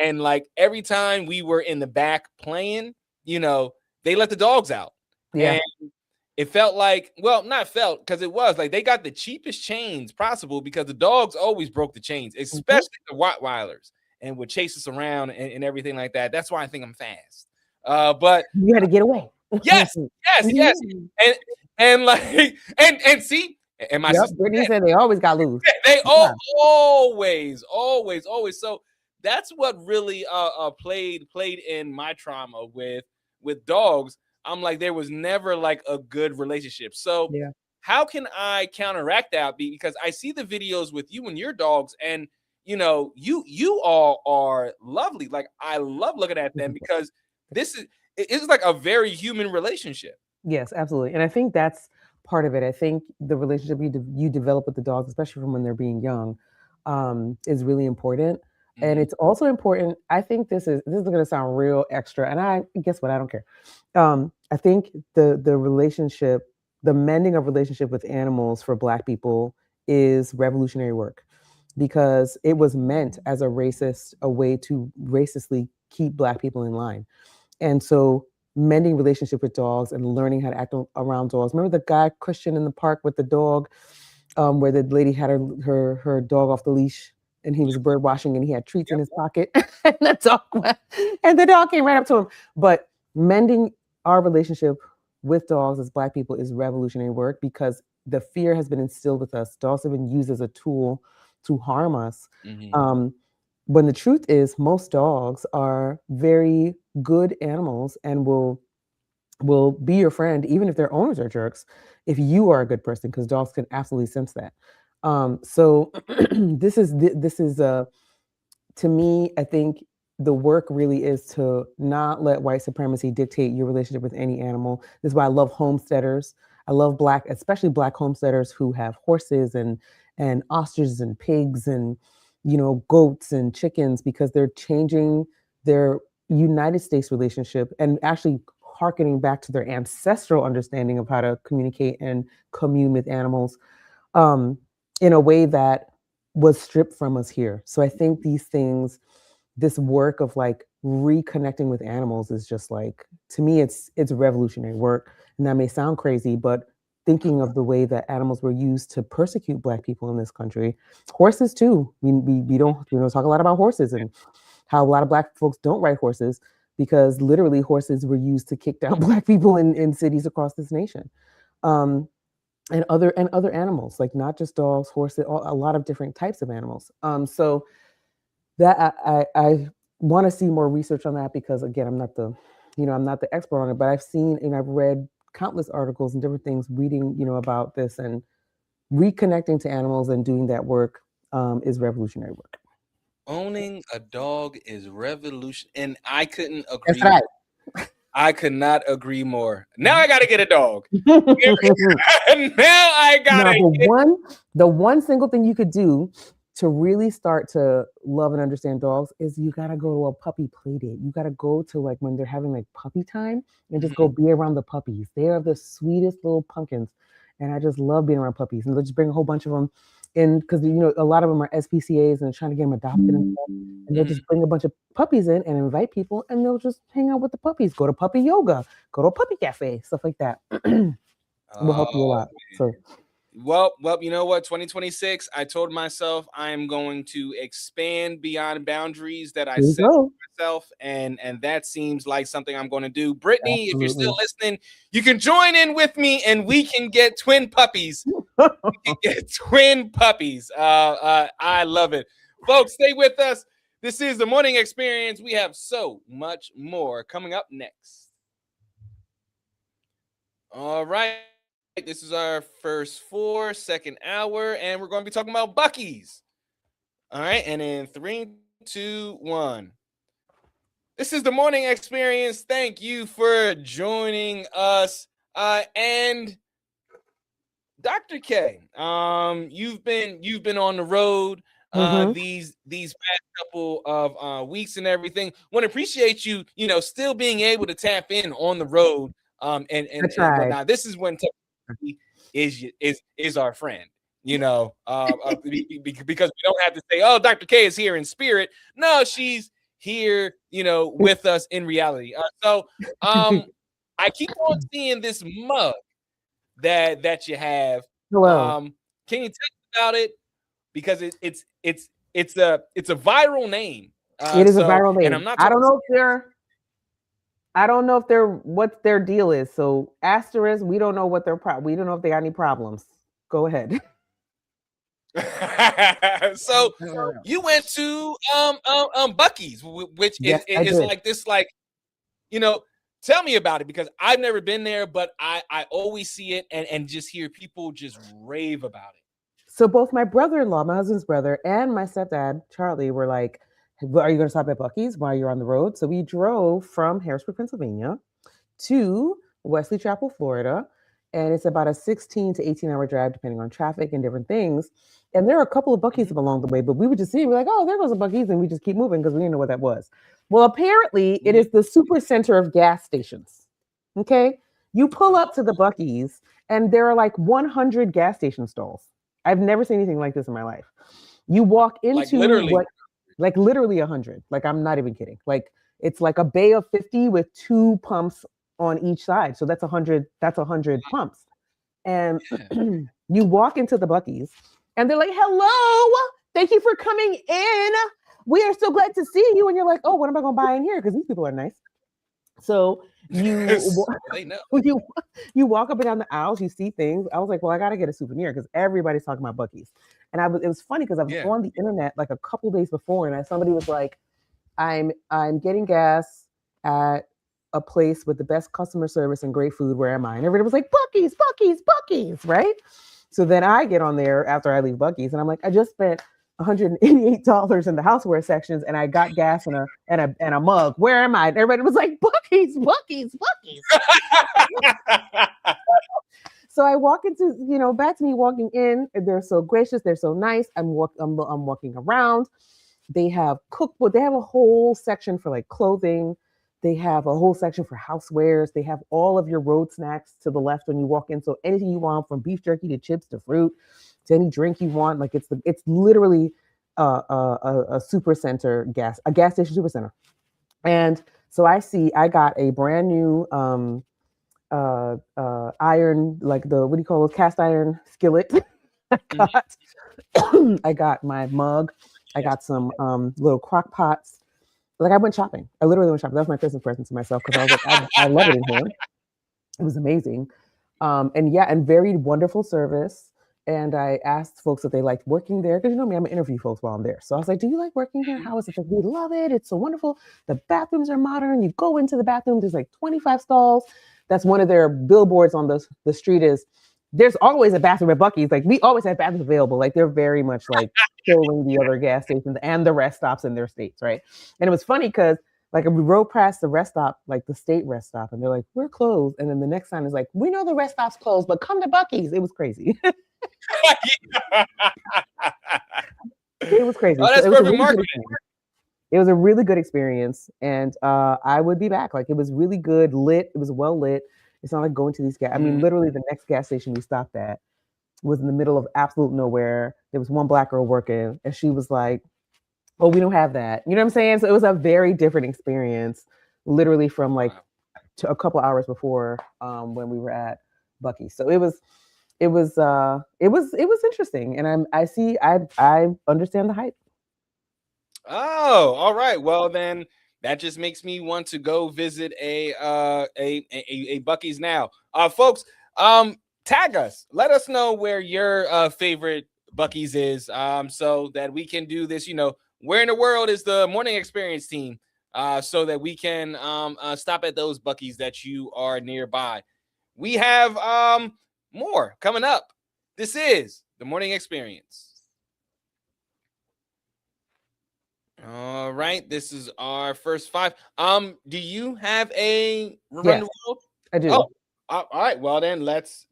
And like every time we were in the back playing, they let the dogs out. Yeah. And it felt like, well, not felt, because it was like they got the cheapest chains possible because the dogs always broke the chains, especially the Rottweilers, and would chase us around and everything like that. That's why I think I'm fast. But you had to get away. Yes. And like and see, and my sister Brittany said they always got loose. They always. So that's what really played in my trauma with dogs. I'm like, there was never like a good relationship. So how can I counteract that? Because I see the videos with you and your dogs, and you all are lovely. Like, I love looking at them because it's like a very human relationship. Yes, absolutely. And I think that's part of it. I think the relationship you develop with the dogs, especially from when they're being young, is really important. And it's also important. I think this is going to sound real extra, and I guess what, I don't care. I think the relationship, the mending of relationship with animals for Black people is revolutionary work, because it was meant as a way to racistly keep Black people in line. And so mending relationship with dogs and learning how to act around dogs. Remember the guy Christian in the park with the dog, where the lady had her dog off the leash, and he was bird watching, and he had treats in his pocket, and the dog came right up to him. But mending our relationship with dogs as Black people is revolutionary work, because the fear has been instilled with us. Dogs have been used as a tool to harm us. When the truth is, most dogs are very good animals and will be your friend, even if their owners are jerks, if you are a good person, because dogs can absolutely sense that. So this is to me, I think the work really is to not let white supremacy dictate your relationship with any animal. This is why I love homesteaders. I love especially black homesteaders who have horses and ostriches and pigs and goats and chickens, because they're changing their United States relationship and actually harkening back to their ancestral understanding of how to communicate and commune with animals, um, in a way that was stripped from us here. So I think these things, this work of like reconnecting with animals, is just like, to me, it's revolutionary work. And that may sound crazy, but thinking of the way that animals were used to persecute black people in this country, horses too. We don't talk a lot about horses, and how a lot of black folks don't ride horses, because literally horses were used to kick down black people in cities across this nation. Um, and other animals, like not just dogs, horses, a lot of different types of animals. So that I want to see more research on that, because again, I'm not the expert on it, but I've seen and I've read countless articles and different things, reading about this, and reconnecting to animals and doing that work is revolutionary work. Owning a dog is revolution, and I couldn't That's agree. right. I could not agree more. Now I got to get a dog. Now I got Now, to. the one single thing you could do to really start to love and understand dogs is you gotta go to a puppy play date. You gotta go to, like, when they're having like puppy time, and just go be around the puppies. They are the sweetest little pumpkins, and I just love being around puppies. And they'll just bring a whole bunch of them in, because a lot of them are SPCA's and trying to get them adopted and stuff. And they'll just bring a bunch of puppies in and invite people, and they'll just hang out with the puppies. Go to puppy yoga, go to a puppy cafe, stuff like that. Will help you a lot. So. Well, you know what? 2026, I told myself I am going to expand beyond boundaries that I set for myself, and that seems like something I'm going to do. Brittany, if you're still listening, you can join in with me, and we can get twin puppies. I love it. Folks, stay with us. This is the Morning Experience. We have so much more coming up next. All right. This is our first second hour, and we're going to be talking about Buc-ee's. All right, and in 3, 2, 1. This is the Morning Experience. Thank you for joining us. And Dr. K, you've been on the road these past couple of weeks and everything. Want to appreciate you, still being able to tap in on the road. And whatnot. This is when is our friend, because we don't have to say, oh, Dr. K is here in spirit. No, she's here, with us in reality. So I keep on seeing this mug that you have. Hello. Can you tell me about it? Because it's a viral name. It is a viral name. And I'm not. I don't know if they're what their deal is. So asterisk, we don't know what we don't know if they got any problems. Go ahead. So you went to Buc-ee's, which is like this, like, tell me about it, because I've never been there, but I always see it and just hear people just rave about it. So both my brother-in-law, my husband's brother, and my stepdad, Charlie, were like, are you going to stop at Buc-ee's while you're on the road? So we drove from Harrisburg, Pennsylvania to Wesley Chapel, Florida. And it's about a 16 to 18-hour drive, depending on traffic and different things. And there are a couple of Buc-ee's along the way, but we would just see it. We're like, oh, there goes a Buc-ee's. And we just keep moving because we didn't know what that was. Well, apparently it is the super center of gas stations. Okay. You pull up to the Buc-ee's and there are like 100 gas station stalls. I've never seen anything like this in my life. You walk into literally 100. Like, I'm not even kidding. Like, it's like a bay of 50 with 2 pumps on each side. So that's 100 pumps. And you walk into the Buc-ee's and they're like, hello, thank you for coming in. We are so glad to see you. And you're like, oh, what am I going to buy in here? Because these people are nice. So you walk up and down the aisles, you see things. I was like, well, I got to get a souvenir because everybody's talking about Buc-ee's. And it was funny because I was on the internet like a couple days before, and somebody was like, I'm getting gas at a place with the best customer service and great food. Where am I? And everybody was like, Buc-ee's, Buc-ee's, Buc-ee's, right? So then I get on there after I leave Buc-ee's, and I'm like, I just spent $188 in the houseware sections, and I got gas and a mug. Where am I? And everybody was like, Buc-ee's, Buc-ee's, Buc-ee's. So I walk into, back to me walking in. They're so gracious. They're so nice. I'm walking around. They have cookbook. They have a whole section for like clothing. They have a whole section for housewares. They have all of your road snacks to the left when you walk in. So anything you want, from beef jerky to chips to fruit to any drink you want, like it's literally a super center a gas station super center. And so I got a brand new iron, like the, what do you call it, cast iron skillet. I got my mug. I got some little crock pots. Like I went shopping. I literally went shopping. That was my Christmas present to myself because I was like, I love it in here. It was amazing. And very wonderful service. And I asked folks if they liked working there, because you know me, I'm gonna interview folks while I'm there. So I was like, do you like working here? How is it? Like, we love it. It's so wonderful. The bathrooms are modern. You go into the bathroom, there's like 25 stalls. That's one of their billboards on the street is, there's always a bathroom at Buc-ee's. Like, we always have bathrooms available. Like, they're very much like killing the other gas stations and the rest stops in their states, right? And it was funny because like we rode past the rest stop, like the state rest stop, and they're like, we're closed. And then the next sign is like, we know the rest stop's closed, but come to Buc-ee's. It was crazy. It was crazy. Oh, that's perfect marketing. It was a really good experience, and I would be back. Like, it was really good, lit. It was well lit. It's not like going to these gas. I mean, literally, the next gas station we stopped at was in the middle of absolute nowhere. There was one Black girl working, and she was like, "Oh, we don't have that." You know what I'm saying? So it was a very different experience, literally from like to a couple hours before when we were at Buc-ee's. So it was interesting, and I understand the hype. Oh, all right. Well, then that just makes me want to go visit a Buc-ee's now. Folks, tag us. Let us know where your favorite Buc-ee's is, so that we can do this. Where in the world is the morning experience team? So that we can stop at those Buc-ee's that you are nearby. We have more coming up. This is the morning experience. All right, this is our first 5. Do you have a Run the World? I do. Oh, all right. Well, then let's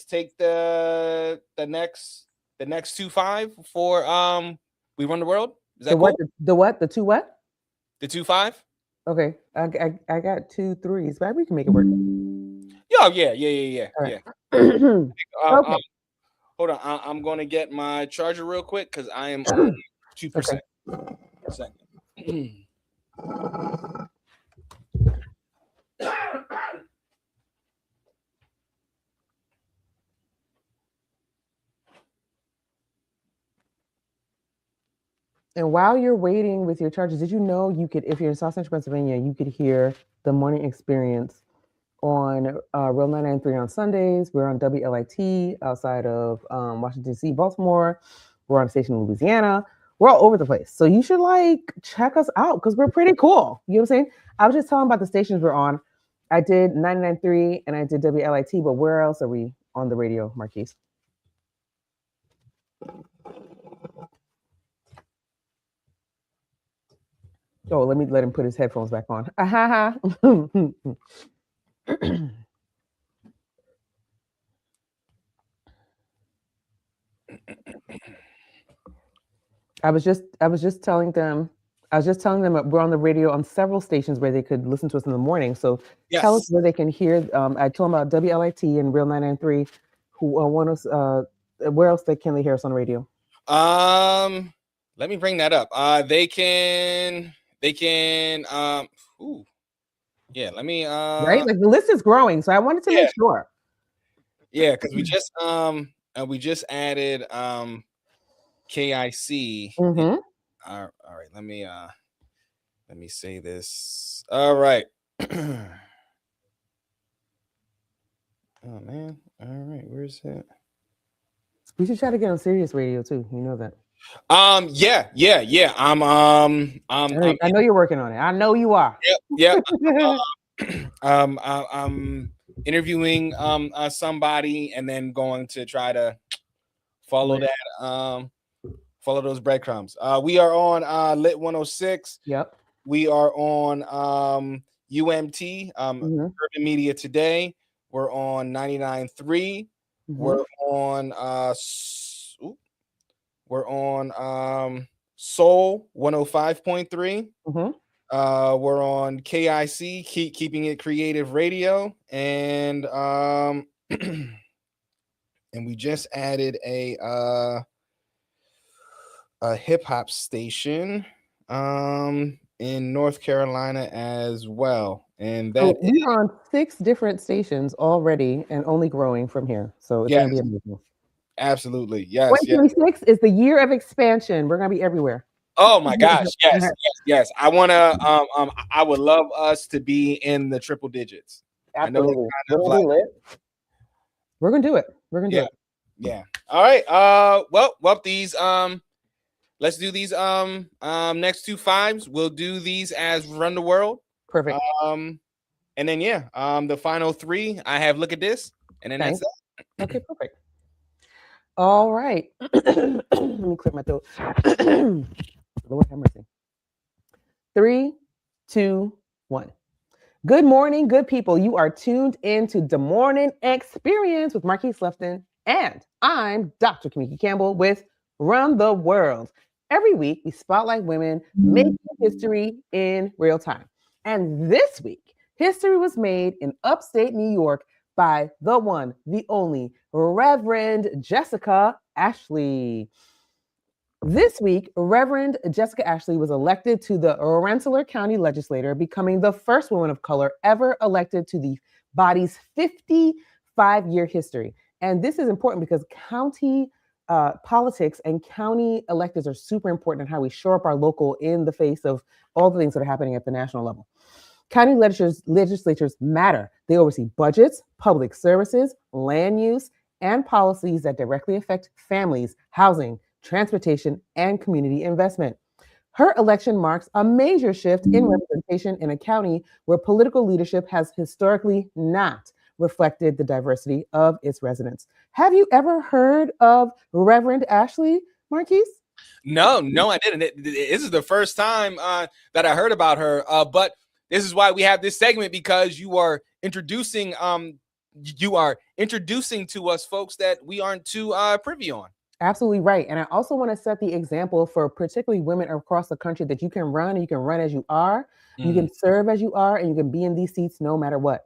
take the next 2-5 for We Run the World. Is that the what? cool? The what? The 2 what? The 2-5. Okay, I got 2 3s, but we can make it work. Oh yeah. Right. Okay. Hold on, I'm going to get my charger real quick because I am on 2%. Okay. A second. And while you're waiting with your charges, did you know you could, if you're in South Central Pennsylvania, you could hear the morning experience on Real 993 on Sundays. We're on WLIT outside of Washington, D.C., Baltimore. We're on a station in Louisiana. We're all over the place. So you should check us out because we're pretty cool. You know what I'm saying? I was just telling about the stations we're on. I did 99.3 and I did WLIT, but where else are we on the radio, Marquise? Oh, let him put his headphones back on. I was just telling them that we're on the radio on several stations where they could listen to us in the morning. So yes. Tell us where they can hear. I told them about WLIT and Real 993. Who want us? Where else can they hear us on the radio? Let me bring that up. They can. Ooh. Yeah. Let me. Right. Like the list is growing, so I wanted to make sure. Yeah, because we just added KIC. Mm-hmm. All right, let me say this. All right. Oh man. All right, where's it? We should try to get on Sirius Radio too. You know that. Yeah. I know you're working on it. I know you are. Yep. I'm interviewing somebody and then going to try to follow that. Follow those breadcrumbs. We are on Lit 106. Yep. We are on UMT, Mhm. Urban Media Today. We're on 99.3. Mhm. We're on we're on Soul 105.3. Mhm. We're on KIC, Keeping It Creative Radio, and and we just added a hip hop station in North Carolina as well. And that So we're on 6 different stations already and only growing from here. So it's gonna be yes, amazing. absolutely. Yes, yes. 2026 is the year of expansion. We're gonna be everywhere. Oh my gosh, yes. I would love us to be in the triple digits. I know Absolutely. that's kind of We're gonna like be lit. We're gonna do it. We're gonna do yeah, it. yeah. All right. Well, these let's do these next 2 fives. We'll do these as Run the World. Perfect. And then the final 3 I have Look at This, and then Thanks. that's it. Okay, perfect. All right. Let me clear my throat. Lord have mercy. 3, 2, 1. Good morning, good people. You are tuned into the Morning Experience with Marquise Lufton, and I'm Dr. Kamiki Campbell with Run the World. Every week, we spotlight women making history in real time. And this week, history was made in upstate New York by the one, the only, Reverend Jessica Ashley. This week, Reverend Jessica Ashley was elected to the Rensselaer County Legislature, becoming the first woman of color ever elected to the body's 55-year history. And this is important because county politics and county electeds are super important in how we show up our local in the face of all the things that are happening at the national level. County legislatures matter. They oversee budgets, public services, land use, and policies that directly affect families, housing, transportation, and community investment. Her election marks a major shift in representation in a county where political leadership has historically not reflected the diversity of its residents. Have you ever heard of Reverend Ashley, Marquise? No, I didn't. This is the first time that I heard about her. But this is why we have this segment, because you are introducing to us folks that we aren't too privy on. Absolutely right. And I also want to set the example for particularly women across the country that you can run and you can run as you are, you can serve as you are, and you can be in these seats no matter what.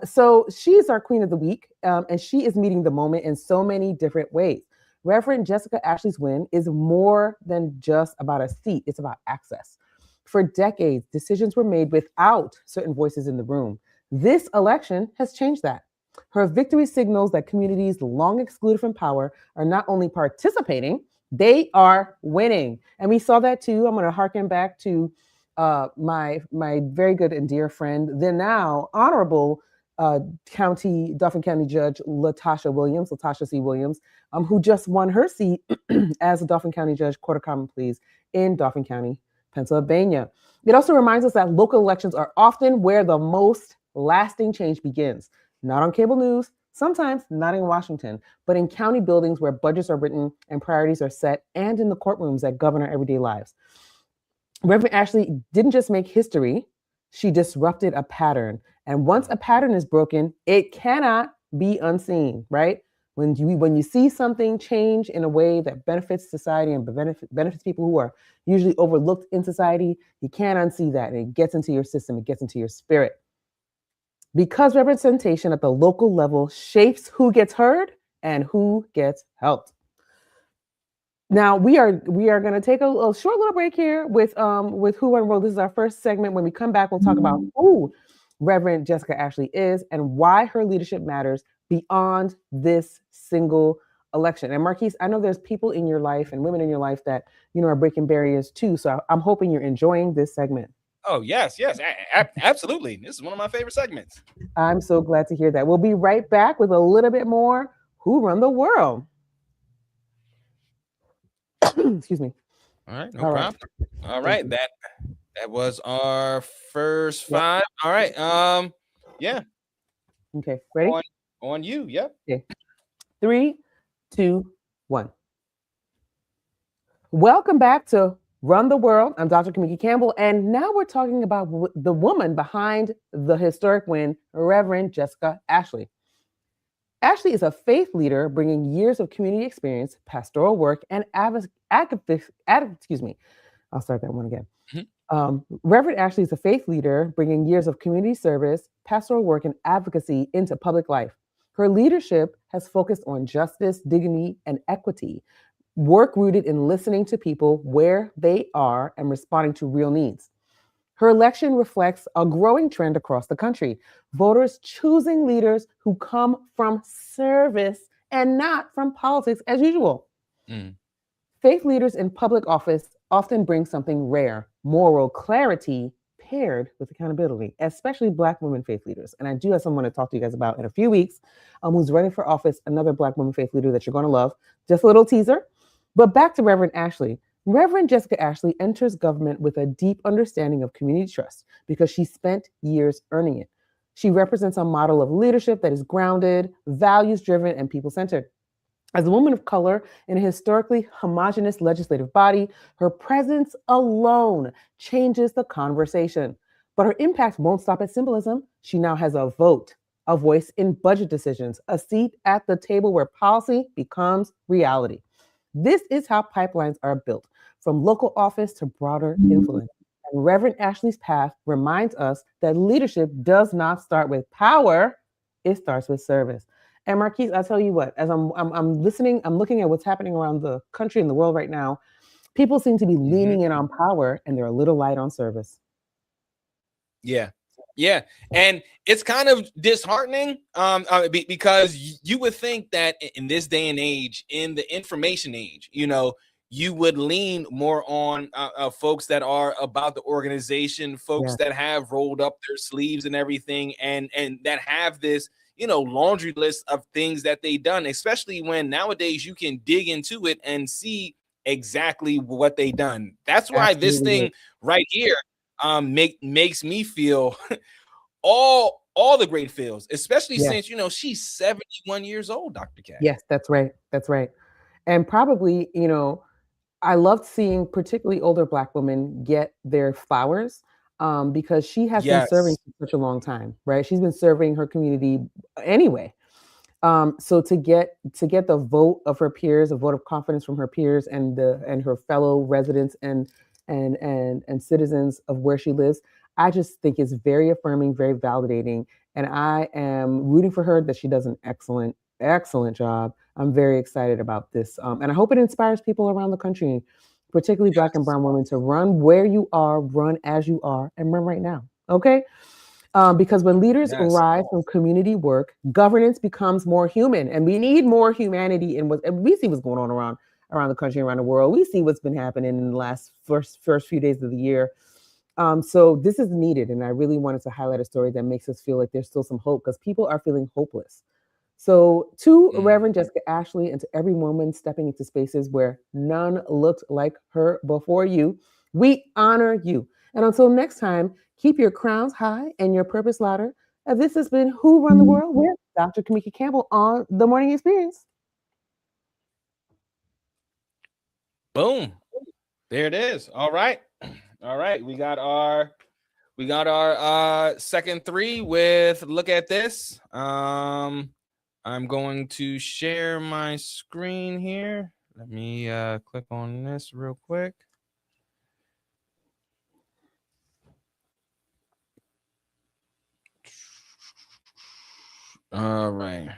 So she's our Queen of the Week, and she is meeting the moment in so many different ways. Reverend Jessica Ashley's win is more than just about a seat, it's about access. For decades, decisions were made without certain voices in the room. This election has changed that. Her victory signals that communities long excluded from power are not only participating, they are winning. And we saw that too. I'm going to harken back to my very good and dear friend, the now honorable Dauphin County Judge Latasha C. Williams, who just won her seat as a Dauphin County Judge, Court of Common Pleas in Dauphin County, Pennsylvania. It also reminds us that local elections are often where the most lasting change begins. Not on cable news, sometimes not in Washington, but in county buildings where budgets are written and priorities are set, and in the courtrooms that govern our everyday lives. Reverend Ashley didn't just make history, she disrupted a pattern. And once a pattern is broken, it cannot be unseen, right? When you see something change in a way that benefits society and benefits people who are usually overlooked in society, you can't unsee that. And it gets into your system, it gets into your spirit. Because representation at the local level shapes who gets heard and who gets helped. Now we are going to take a short little break here with Who Run World. This is our first segment. When we come back, we'll talk about who Reverend Jessica Ashley is and why her leadership matters beyond this single election. And Marquise, I know there's people in your life and women in your life that are breaking barriers too. So I'm hoping you're enjoying this segment. Oh, yes, absolutely. This is one of my favorite segments. I'm so glad to hear that. We'll be right back with a little bit more Who Run the World. Excuse me. All right, no problem. All right, that was our first 5. All right, yeah. Okay, ready? On you, yep. Okay. 3, 2, 1. Welcome back to Run the World. I'm Dr. Kamiki Campbell, and now we're talking about the woman behind the historic win, Reverend Jessica Ashley. Ashley is a faith leader bringing years of community experience, pastoral work, and excuse me. I'll start that one again. Reverend Ashley is a faith leader bringing years of community service, pastoral work, and advocacy into public life. Her leadership has focused on justice, dignity, and equity, work rooted in listening to people where they are and responding to real needs. Her election reflects a growing trend across the country, voters choosing leaders who come from service and not from politics as usual. Faith leaders in public office often bring something rare, moral clarity paired with accountability, especially Black women faith leaders. And I do have someone to talk to you guys about in a few weeks who's running for office, another Black woman faith leader that you're going to love. Just a little teaser. But back to Reverend Ashley. Reverend Jessica Ashley enters government with a deep understanding of community trust because she spent years earning it. She represents a model of leadership that is grounded, values-driven, and people-centered. As a woman of color in a historically homogenous legislative body, her presence alone changes the conversation. But her impact won't stop at symbolism. She now has a vote, a voice in budget decisions, a seat at the table where policy becomes reality. This is how pipelines are built, from local office to broader influence. And Reverend Ashley's path reminds us that leadership does not start with power, it starts with service. And Marquise, I'll tell you what, as I'm listening, I'm looking at what's happening around the country and the world right now. People seem to be leaning in on power and they're a little light on service. Yeah. And it's kind of disheartening because you would think that in this day and age, in the information age, you would lean more on folks that are about the organization, folks that have rolled up their sleeves and everything, and that have this laundry list of things that they've done, especially when nowadays you can dig into it and see exactly what they've done. That's why this thing right here makes me feel all the great feels, especially since she's 71 years old, Dr. Cat. Yes, that's right. And probably, I loved seeing particularly older Black women get their flowers because she has been serving for such a long time, right? She's been serving her community anyway. So to get the vote of her peers, a vote of confidence from her peers and her fellow residents and citizens of where she lives, I just think it's very affirming, very validating. And I am rooting for her that she does an excellent job. I'm very excited about this. And I hope it inspires people around the country, particularly Black and brown women, to run where you are, run as you are, and run right now. Okay? Because when leaders rise from community work, governance becomes more human, and we need more humanity in and we see what's going on around the country, around the world. We see what's been happening in the last first few days of the year. So this is needed, and I really wanted to highlight a story that makes us feel like there's still some hope because people are feeling hopeless. So to Reverend Jessica Ashley and to every woman stepping into spaces where none looked like her before you, we honor you. And until next time, keep your crowns high and your purpose louder. This has been Who Run the World with Dr. Kamiki Campbell on The Morning Experience. Boom. There it is. All right. We got our second three with look at this. I'm going to share my screen here. Let me click on this real quick. All right.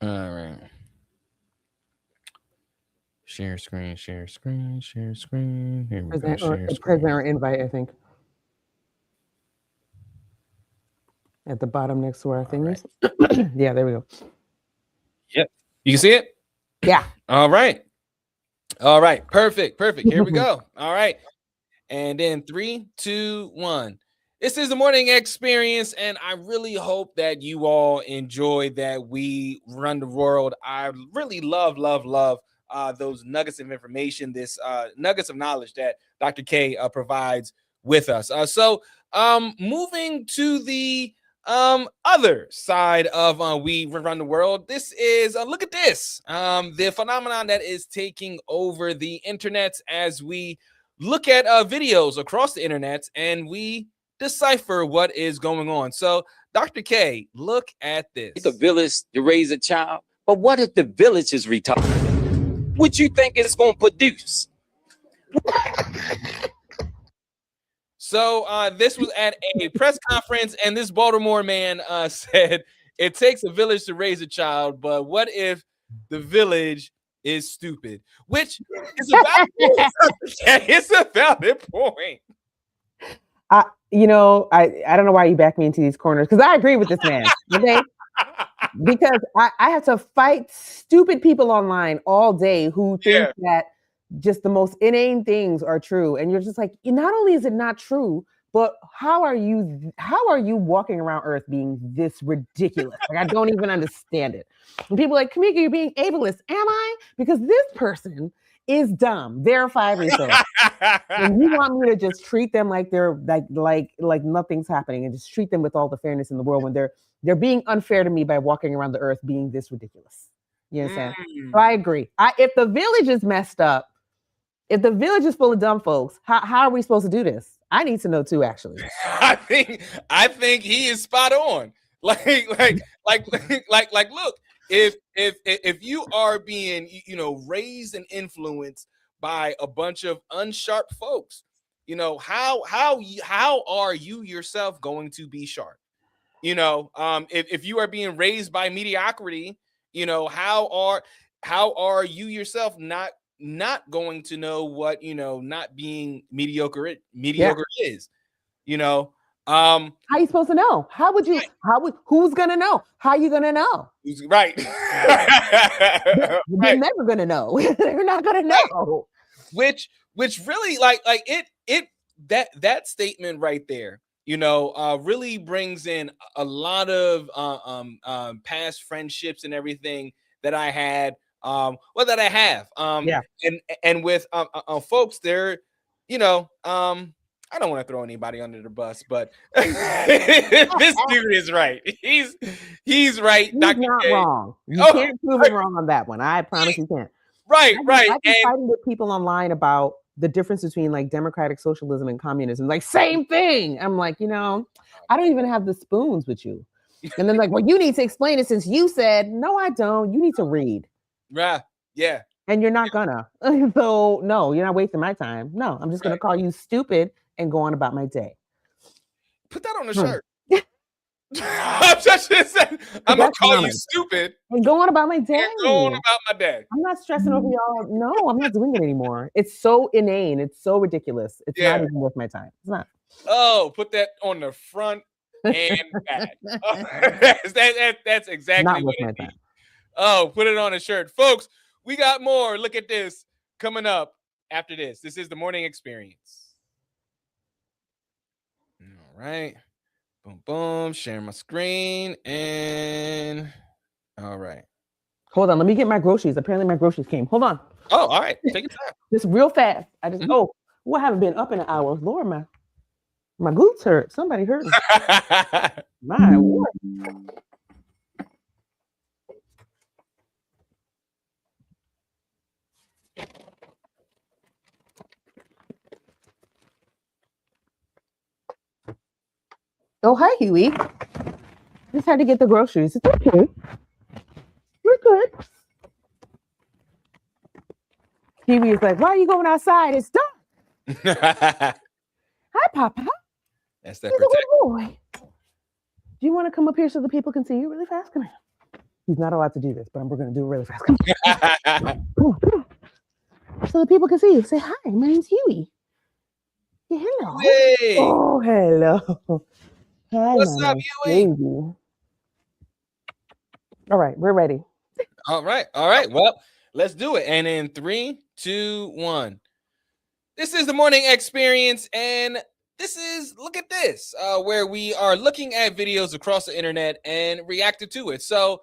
All right. Share screen. Here we go. Present or invite, I think. At the bottom next to our thingies. Right. Yeah, there we go. Yep. You can see it? Yeah. All right. Perfect. Here we go. All right. And then 3, 2, 1. This is the morning experience, and I really hope that you all enjoy that we run the world. I really love those nuggets of information, this nuggets of knowledge that Dr. K provides with us. So moving to the other side of We Run the World, this is look at this, the phenomenon that is taking over the internet as we look at videos across the internet and we decipher what is going on. So Dr. K, look at this. It's a village to raise a child, but what if the village is retarded? What you think it's going to produce? So this was at a press conference, and this Baltimore man said, it takes a village to raise a child, but what if the village is stupid? Which is a valid point. It's a valid point. I don't know why you back me into these corners, because I agree with this man. Okay. Because I have to fight stupid people online all day who think that just the most inane things are true. And you're just like, not only is it not true, but how are you walking around Earth being this ridiculous? Like, I don't even understand it. And people are like, Kamika, you're being ableist. Am I? Because this person is dumb. Verify results. And you want me to just treat them like they're like nothing's happening, and just treat them with all the fairness in the world when they're being unfair to me by walking around the Earth being this ridiculous. You understand? So I agree. If the village is messed up, if the village is full of dumb folks, how are we supposed to do this? I need to know too, actually. I think he is spot on. Like, look, if you are being, raised and influenced by a bunch of unsharp folks, how are you yourself going to be sharp? If you are being raised by mediocrity, how are you yourself not going to know what not being mediocre is? How you supposed to know? Who's gonna know? How are you gonna know? Right. They're never gonna know. They're not gonna know. Which really that statement right there, really brings in a lot of past friendships and everything that I had, that I have. And with folks there, I don't want to throw anybody under the bus, but this dude is right. He's right. He's not wrong. You can't prove him wrong on that one. I promise you can't. Right. I've been fighting with people online about the difference between like democratic socialism and communism. Like, same thing. I'm like, I don't even have the spoons with you. And then like, well, you need to explain it since you said, no, I don't. You need to read. Right. Yeah. And you're not gonna. So no, you're not wasting my time. No, I'm just gonna call you stupid and go on about my day. Put that on the shirt. I'm gonna call you stupid and go on about my day. Go on about my day. I'm not stressing over y'all. No, I'm not doing it anymore. It's so inane. It's so ridiculous. It's not even worth my time. It's not. Oh, put that on the front and back. That's exactly not what worth it my is. time. Oh, put it on a shirt, folks. We got more. Look at this coming up after this. This is the morning experience. All right. Boom, boom. Sharing my screen. And all right. Hold on. Let me get my groceries. Apparently my groceries came. Hold on. Oh, all right. Take your time. Just real fast. I just, I haven't been up in an hour. Lord, my glutes hurt. Somebody hurt me. My word. Oh, hi, Huey. Just had to get the groceries. It's okay. We're good. Huey is like, why are you going outside? It's dark. Hi, Papa. That's that He's a good boy. Do you want to come up here so the people can see you really fast? Come here. He's not allowed to do this, but we're going to do it really fast. Come on. So the people can see you. Say, hi, my name's Huey. Yeah, hello. Hey. Oh, hello. Hi, what's up, Huey? All right, we're ready. All right. Well, let's do it. And in 3, 2, 1. This is the morning experience, and this is look at this, where we are looking at videos across the internet and reacting to it. So,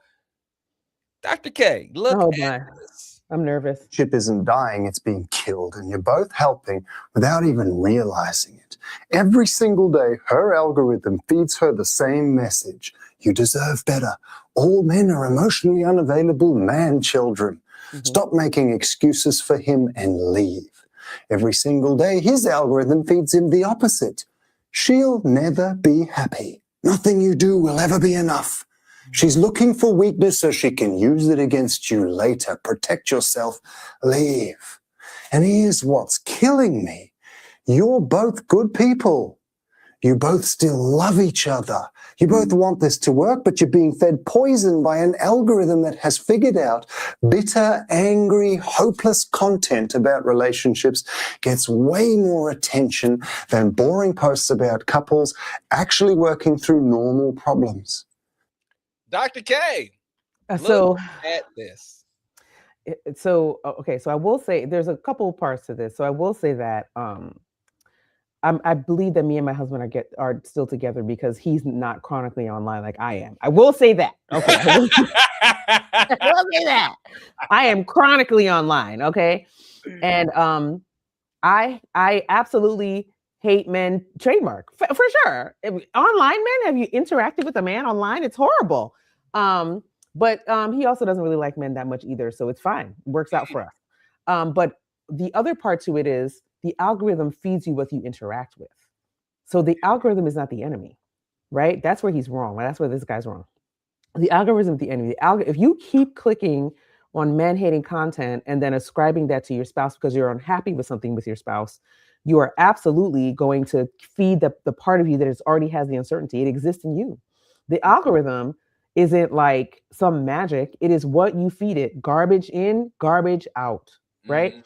Dr. K, look at this. I'm nervous. Ship isn't dying, it's being killed, and you're both helping without even realizing it. Every single day, her algorithm feeds her the same message. You deserve better. All men are emotionally unavailable man-children. Stop making excuses for him and leave. Every single day, his algorithm feeds him the opposite. She'll never be happy. Nothing you do will ever be enough. She's looking for weakness so she can use it against you later. Protect yourself. Leave. And here's what's killing me. You're both good people. You both still love each other. You both want this to work, but you're being fed poison by an algorithm that has figured out bitter, angry, hopeless content about relationships gets way more attention than boring posts about couples actually working through normal problems. Dr. K, So, look at this. okay, so I will say there's a couple parts to this. So I will say that I believe that me and my husband are still together because he's not chronically online like I am. I will say that. Okay. I will say that. I am chronically online, okay? And I absolutely hate men trademark for sure. Online men, have you interacted with a man online? It's horrible. But he also doesn't really like men that much either, so it's fine. It works out for us. But the other part to it is the algorithm feeds you what you interact with. So the algorithm is not the enemy, right? That's where he's wrong. That's where this guy's wrong. The algorithm is the enemy. If you keep clicking on man-hating content and then ascribing that to your spouse because you're unhappy with something with your spouse, you are absolutely going to feed the part of you that already has the uncertainty. It exists in you. The algorithm isn't like some magic. It is what you feed it. Garbage in, garbage out, right?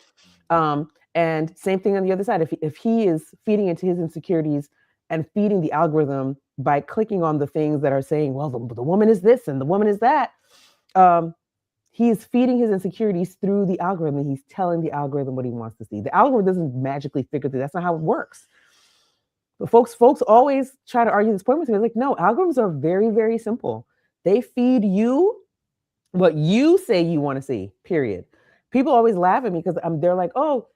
And same thing on the other side. If he is feeding into his insecurities and feeding the algorithm by clicking on the things that are saying, well, the woman is this and the woman is that, he's feeding his insecurities through the algorithm. He's telling the algorithm what he wants to see. The algorithm doesn't magically figure through. That's not how it works. But folks always try to argue this point with me. Like, no, algorithms are very, very simple. They feed you what you say you want to see, period. People always laugh at me because they're like, oh,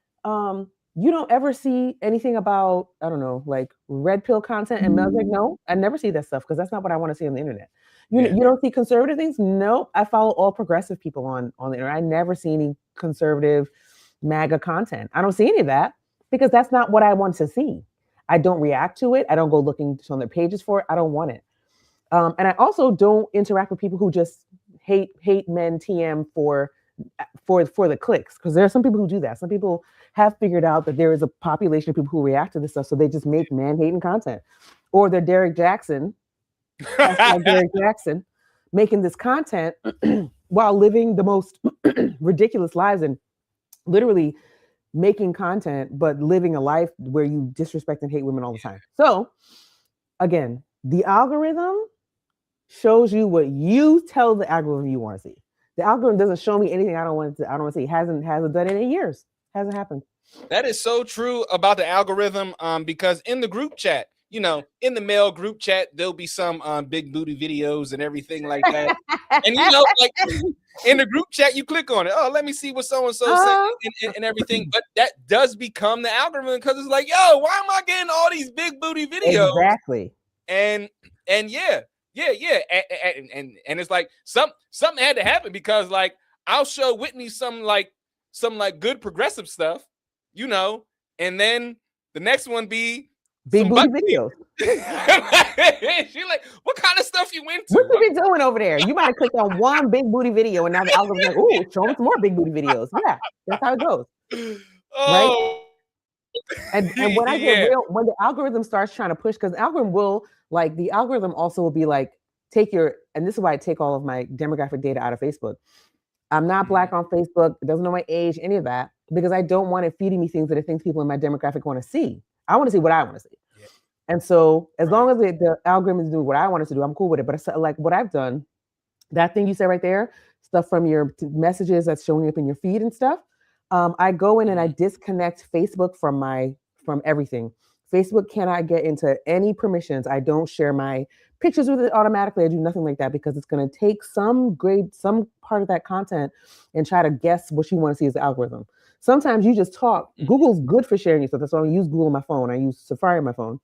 you don't ever see anything about, I don't know, like red pill content. And Mel's like, no, I never see that stuff because that's not what I want to see on the internet. You don't see conservative things? No, I follow all progressive people on the internet. I never see any conservative MAGA content. I don't see any of that because that's not what I want to see. I don't react to it. I don't go looking on their pages for it. I don't want it. And I also don't interact with people who just hate men TM for the clicks, because there are some people who do that. Some people have figured out that there is a population of people who react to this stuff, so they just make man-hating content. Or they're Derek Jackson, like Derek Jackson, making this content while living the most ridiculous lives and literally making content, but living a life where you disrespect and hate women all the time. So again, the algorithm shows you what you tell the algorithm you want to see. The algorithm doesn't show me anything I don't want to see. Hasn't done it in years. Hasn't happened. That is so true about the algorithm. Because in the group chat, in the male group chat, there'll be some big booty videos and everything like that. And like in the group chat, you click on it. Oh, let me see what so-and-so said and everything. But that does become the algorithm because it's like, yo, why am I getting all these big booty videos? Exactly. And yeah. And it's like something had to happen because like I'll show Whitney some good progressive stuff, and then the next one be big booty videos. She's like, what kind of stuff you into? What you been doing over there? You might have clicked on one big booty video and now the algorithm's like, ooh, show us more big booty videos. Yeah, that's how it goes. Oh. Right? And when I get real, when the algorithm starts trying to push, because the algorithm also will be like, and this is why I take all of my demographic data out of Facebook. I'm not Black on Facebook. It doesn't know my age, any of that, because I don't want it feeding me things that it thinks people in my demographic want to see. I want to see what I want to see. Yeah. And so as long as the algorithm is doing what I want it to do, I'm cool with it. But it's like what I've done, that thing you said right there, stuff from your messages that's showing up in your feed and stuff, I go in and I disconnect Facebook from everything. Facebook cannot get into any permissions. I don't share my pictures with it automatically. I do nothing like that because it's going to take some part of that content and try to guess what you want to see as the algorithm. Sometimes you just talk. Google's good for sharing your stuff. That's why I use Google on my phone. I use Safari on my phone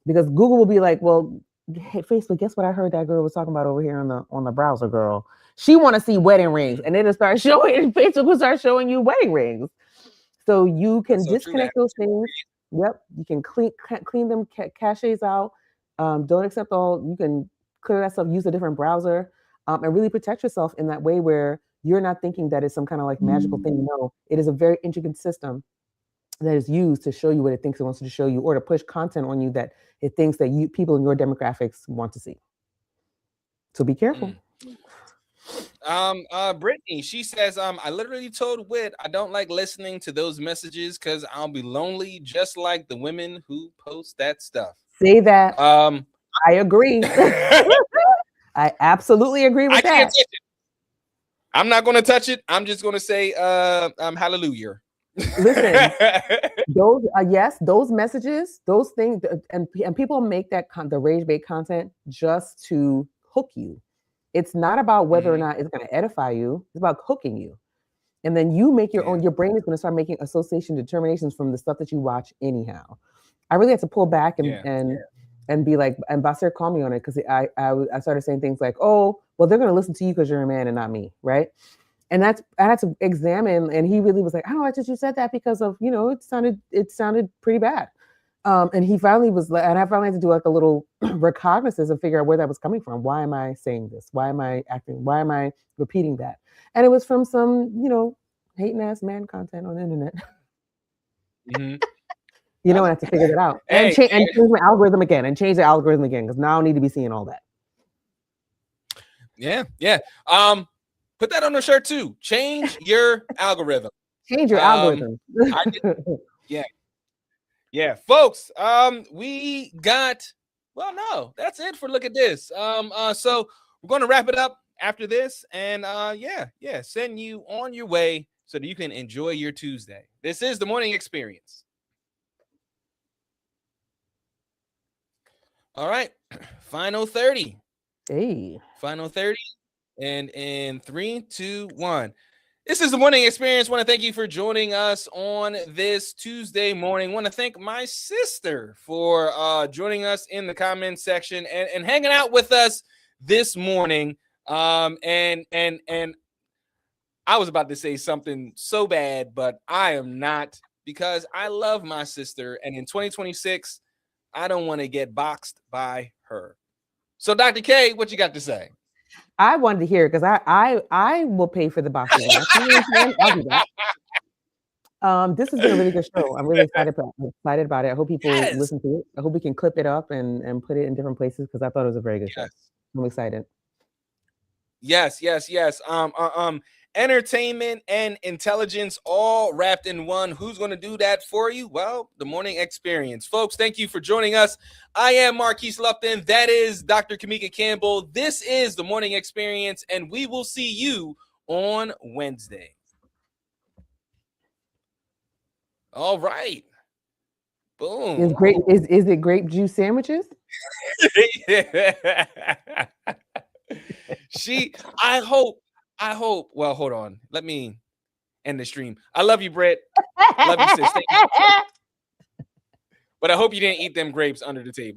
because Google will be like, well, hey, Facebook, guess what I heard that girl was talking about over here on the browser, girl. She want to see wedding rings. And then it'll start showing, Facebook will start showing you wedding rings. So you can disconnect those things. Yep. You can clean them, caches out. Don't accept all. You can clear that stuff, use a different browser, and really protect yourself in that way where you're not thinking that it's some kind of like magical thing. No, it is a very intricate system that is used to show you what it thinks it wants to show you, or to push content on you that it thinks that people in your demographics want to see. So be careful. Brittany, she says, I literally told Wit I don't like listening to those messages because I'll be lonely, just like the women who post that stuff. Say that. I agree. I absolutely agree with that. Can't touch it. I'm not going to touch it. I'm just going to say, hallelujah. Listen, those messages, those things, and people make that the rage bait content just to hook you. It's not about whether or not it's going to edify you. It's about hooking you. And then you make your own, your brain is going to start making association determinations from the stuff that you watch anyhow. I really had to pull back and be like, and Basir called me on it because I started saying things like, oh, well, they're going to listen to you because you're a man and not me, right? And I had to examine, and he really was like, I don't like that you said that because of, it sounded pretty bad. And he finally was like, and I finally had to do like a little recognizance and figure out where that was coming from. Why am I saying this? Why am I acting? Why am I repeating that? And it was from some, hating ass man content on the internet. I have to figure that out. And change my algorithm again, and change the algorithm again, because now I don't need to be seeing all that. Yeah. Put that on a shirt too. Change your algorithm. Change your algorithm. Yeah, folks. We got. Well, no, that's it for Look at This. So we're going to wrap it up after this, and send you on your way so that you can enjoy your Tuesday. This is the Morning Experience. All right, final 30. Hey, final 30. And in 3, 2, 1. This is the Morning Experience. Want to thank you for joining us on this Tuesday morning. Want to thank my sister for joining us in the comment section and hanging out with us this morning. And I was about to say something so bad, but I am not, because I love my sister. And in 2026, I don't want to get boxed by her. So, Dr. K, what you got to say? I wanted to hear it because I will pay for the boxing. I'll do that. This has been a really good show. I'm really excited about it. I hope people listen to it. I hope we can clip it up and put it in different places because I thought it was a very good show. I'm excited. Yes. Entertainment and intelligence all wrapped in one. Who's going to do that for you? Well, the Morning Experience. Folks, thank you for joining us. I am Marquise Lupton. That is Dr. Kamika Campbell. This is the Morning Experience, and we will see you on Wednesday. All right. Boom. Is it grape juice sandwiches? I hope. Well, hold on. Let me end the stream. I love you, Brett. Love you, sis. Thank you. But I hope you didn't eat them grapes under the table.